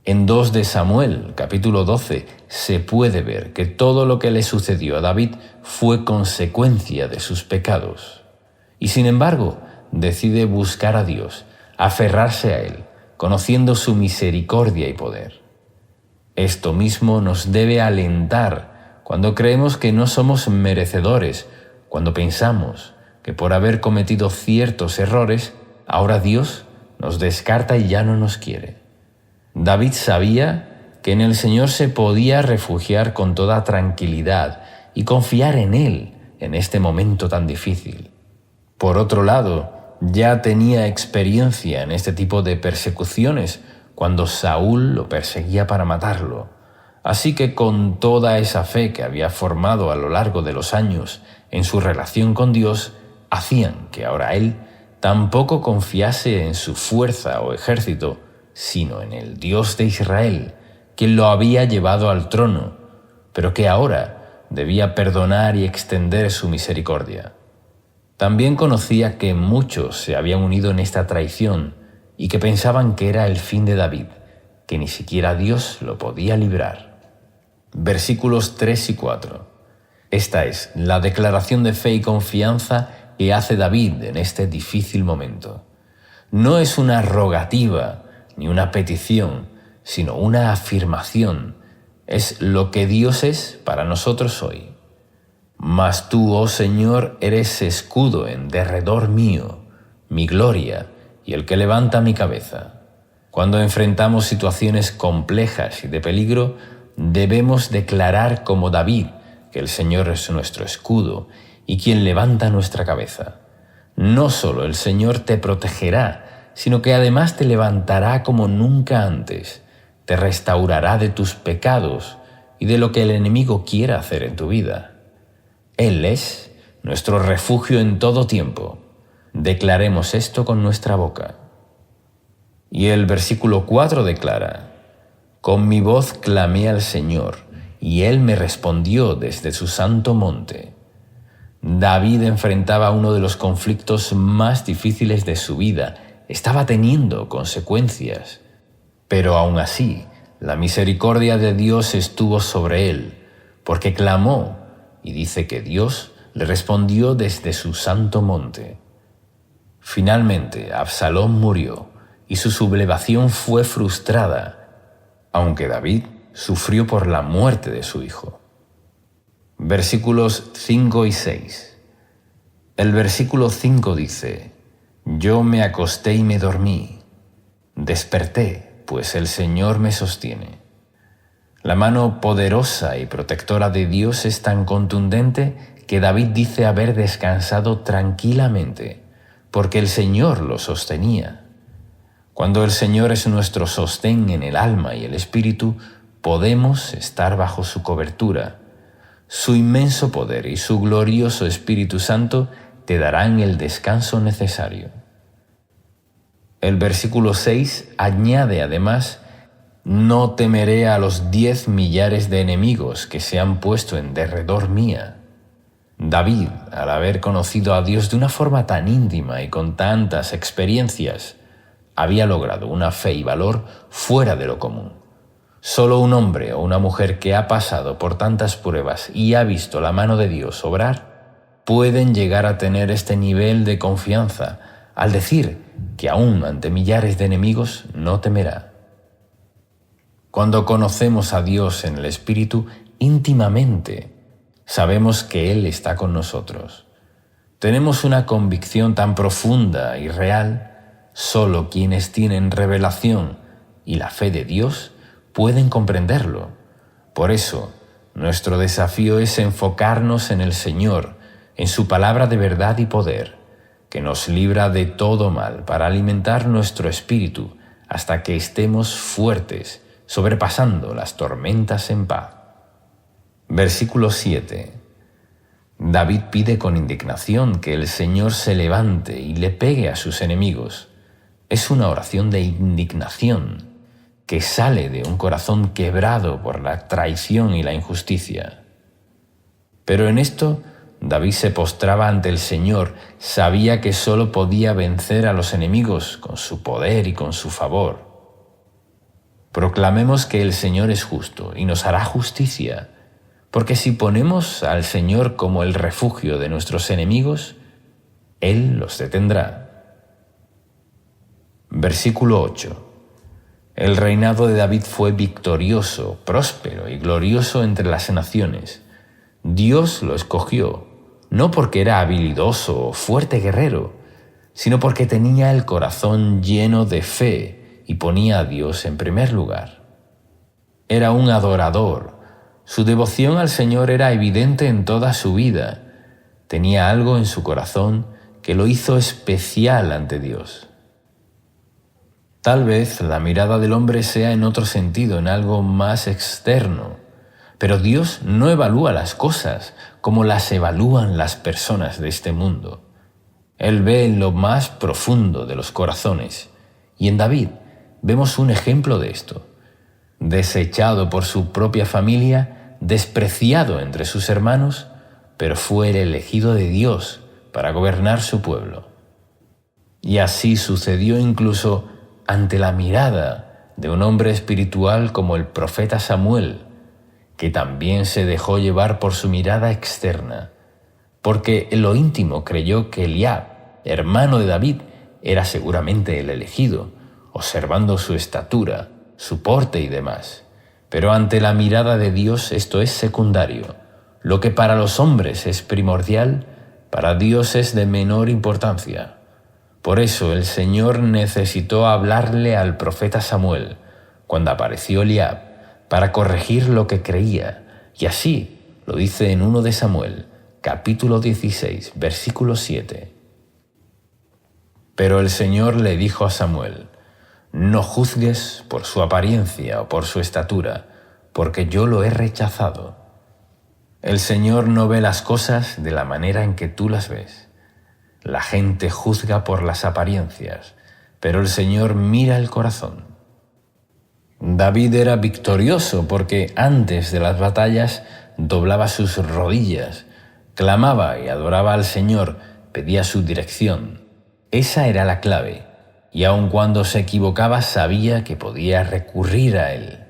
En 2 de Samuel, capítulo 12, se puede ver que todo lo que le sucedió a David fue consecuencia de sus pecados. Y sin embargo, decide buscar a Dios, aferrarse a Él, conociendo su misericordia y poder. Esto mismo nos debe alentar cuando creemos que no somos merecedores, cuando pensamos que por haber cometido ciertos errores, ahora Dios nos descarta y ya no nos quiere. David sabía que en el Señor se podía refugiar con toda tranquilidad y confiar en Él en este momento tan difícil. Por otro lado, ya tenía experiencia en este tipo de persecuciones cuando Saúl lo perseguía para matarlo. Así que con toda esa fe que había formado a lo largo de los años en su relación con Dios, hacían que ahora él tampoco confiase en su fuerza o ejército, sino en el Dios de Israel, quien lo había llevado al trono, pero que ahora debía perdonar y extender su misericordia. También conocía que muchos se habían unido en esta traición y que pensaban que era el fin de David, que ni siquiera Dios lo podía librar. Versículos 3 y 4. Esta es la declaración de fe y confianza que hace David en este difícil momento. No es una rogativa ni una petición, sino una afirmación. Es lo que Dios es para nosotros hoy. Mas tú, oh Señor, eres escudo en derredor mío, mi gloria y el que levanta mi cabeza. Cuando enfrentamos situaciones complejas y de peligro, debemos declarar como David que el Señor es nuestro escudo y quien levanta nuestra cabeza. No solo el Señor te protegerá, sino que además te levantará como nunca antes, te restaurará de tus pecados y de lo que el enemigo quiera hacer en tu vida. Él es nuestro refugio en todo tiempo. Declaremos esto con nuestra boca. Y el versículo 4 declara: Con mi voz clamé al Señor, y Él me respondió desde su santo monte. David enfrentaba uno de los conflictos más difíciles de su vida. Estaba teniendo consecuencias. Pero aún así, la misericordia de Dios estuvo sobre él, porque clamó, y dice que Dios le respondió desde su santo monte. Finalmente, Absalón murió, y su sublevación fue frustrada, aunque David sufrió por la muerte de su hijo. Versículos 5 y 6. El versículo 5 dice: Yo me acosté y me dormí. Desperté, pues el Señor me sostiene. La mano poderosa y protectora de Dios es tan contundente que David dice haber descansado tranquilamente, porque el Señor lo sostenía. Cuando el Señor es nuestro sostén en el alma y el espíritu, podemos estar bajo su cobertura. Su inmenso poder y su glorioso Espíritu Santo te darán el descanso necesario. El versículo 6 añade además: No temeré a los 10 millares de enemigos que se han puesto en derredor mía. David, al haber conocido a Dios de una forma tan íntima y con tantas experiencias, había logrado una fe y valor fuera de lo común. Solo un hombre o una mujer que ha pasado por tantas pruebas y ha visto la mano de Dios obrar, pueden llegar a tener este nivel de confianza al decir que aún ante millares de enemigos no temerá. Cuando conocemos a Dios en el Espíritu íntimamente, sabemos que Él está con nosotros. Tenemos una convicción tan profunda y real, solo quienes tienen revelación y la fe de Dios pueden comprenderlo. Por eso, nuestro desafío es enfocarnos en el Señor, en su palabra de verdad y poder, que nos libra de todo mal para alimentar nuestro espíritu hasta que estemos fuertes, sobrepasando las tormentas en paz. Versículo 7. David pide con indignación que el Señor se levante y le pegue a sus enemigos. Es una oración de indignación que sale de un corazón quebrado por la traición y la injusticia. Pero en esto, David se postraba ante el Señor, sabía que solo podía vencer a los enemigos con su poder y con su favor. Proclamemos que el Señor es justo y nos hará justicia, porque si ponemos al Señor como el refugio de nuestros enemigos, Él los detendrá. Versículo 8. El reinado de David fue victorioso, próspero y glorioso entre las naciones. Dios lo escogió, no porque era habilidoso o fuerte guerrero, sino porque tenía el corazón lleno de fe y ponía a Dios en primer lugar. Era un adorador. Su devoción al Señor era evidente en toda su vida. Tenía algo en su corazón que lo hizo especial ante Dios. Tal vez la mirada del hombre sea en otro sentido, en algo más externo, pero Dios no evalúa las cosas como las evalúan las personas de este mundo. Él ve en lo más profundo de los corazones, y en David vemos un ejemplo de esto. Desechado por su propia familia, despreciado entre sus hermanos, pero fue el elegido de Dios para gobernar su pueblo. Y así sucedió incluso ante la mirada de un hombre espiritual como el profeta Samuel, que también se dejó llevar por su mirada externa, porque en lo íntimo creyó que Eliab, hermano de David, era seguramente el elegido, observando su estatura, su porte y demás. Pero ante la mirada de Dios esto es secundario. Lo que para los hombres es primordial, para Dios es de menor importancia. Por eso el Señor necesitó hablarle al profeta Samuel, cuando apareció Eliab, para corregir lo que creía, y así lo dice en 1 de Samuel, capítulo 16, versículo 7. Pero el Señor le dijo a Samuel: no juzgues por su apariencia o por su estatura, porque yo lo he rechazado. El Señor no ve las cosas de la manera en que tú las ves. La gente juzga por las apariencias, pero el Señor mira el corazón. David era victorioso porque antes de las batallas doblaba sus rodillas, clamaba y adoraba al Señor, pedía su dirección. Esa era la clave, y aun cuando se equivocaba sabía que podía recurrir a Él.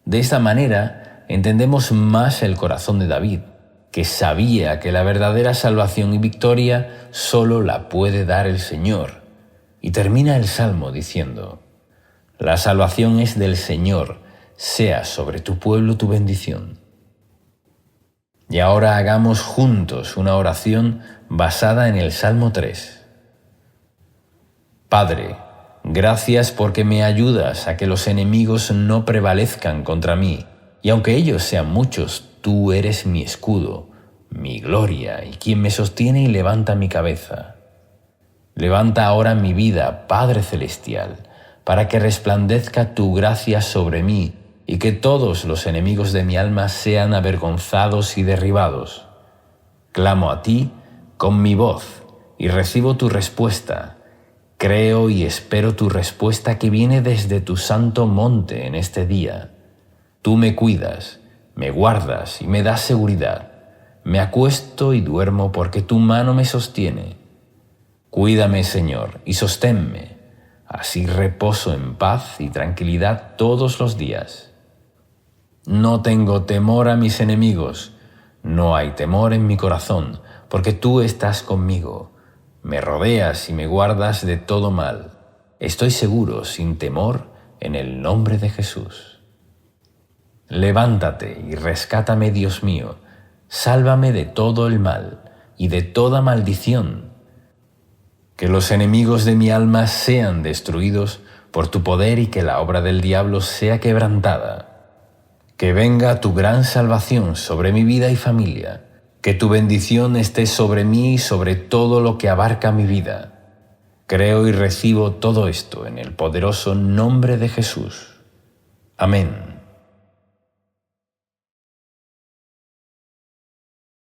De esta manera entendemos más el corazón de David, que sabía que la verdadera salvación y victoria solo la puede dar el Señor. Y termina el Salmo diciendo: la salvación es del Señor, sea sobre tu pueblo tu bendición. Y ahora hagamos juntos una oración basada en el Salmo 3. Padre, gracias porque me ayudas a que los enemigos no prevalezcan contra mí, y aunque ellos sean muchos, tú eres mi escudo, mi gloria y quien me sostiene y levanta mi cabeza. Levanta ahora mi vida, Padre Celestial, para que resplandezca tu gracia sobre mí y que todos los enemigos de mi alma sean avergonzados y derribados. Clamo a ti con mi voz y recibo tu respuesta. Creo y espero tu respuesta que viene desde tu santo monte en este día. Tú me cuidas, me guardas y me das seguridad. Me acuesto y duermo porque tu mano me sostiene. Cuídame, Señor, y sosténme. Así reposo en paz y tranquilidad todos los días. No tengo temor a mis enemigos. No hay temor en mi corazón, porque tú estás conmigo. Me rodeas y me guardas de todo mal. Estoy seguro, sin temor, en el nombre de Jesús. Levántate y rescátame, Dios mío. Sálvame de todo el mal y de toda maldición. Que los enemigos de mi alma sean destruidos por tu poder y que la obra del diablo sea quebrantada. Que venga tu gran salvación sobre mi vida y familia. Que tu bendición esté sobre mí y sobre todo lo que abarca mi vida. Creo y recibo todo esto en el poderoso nombre de Jesús. Amén.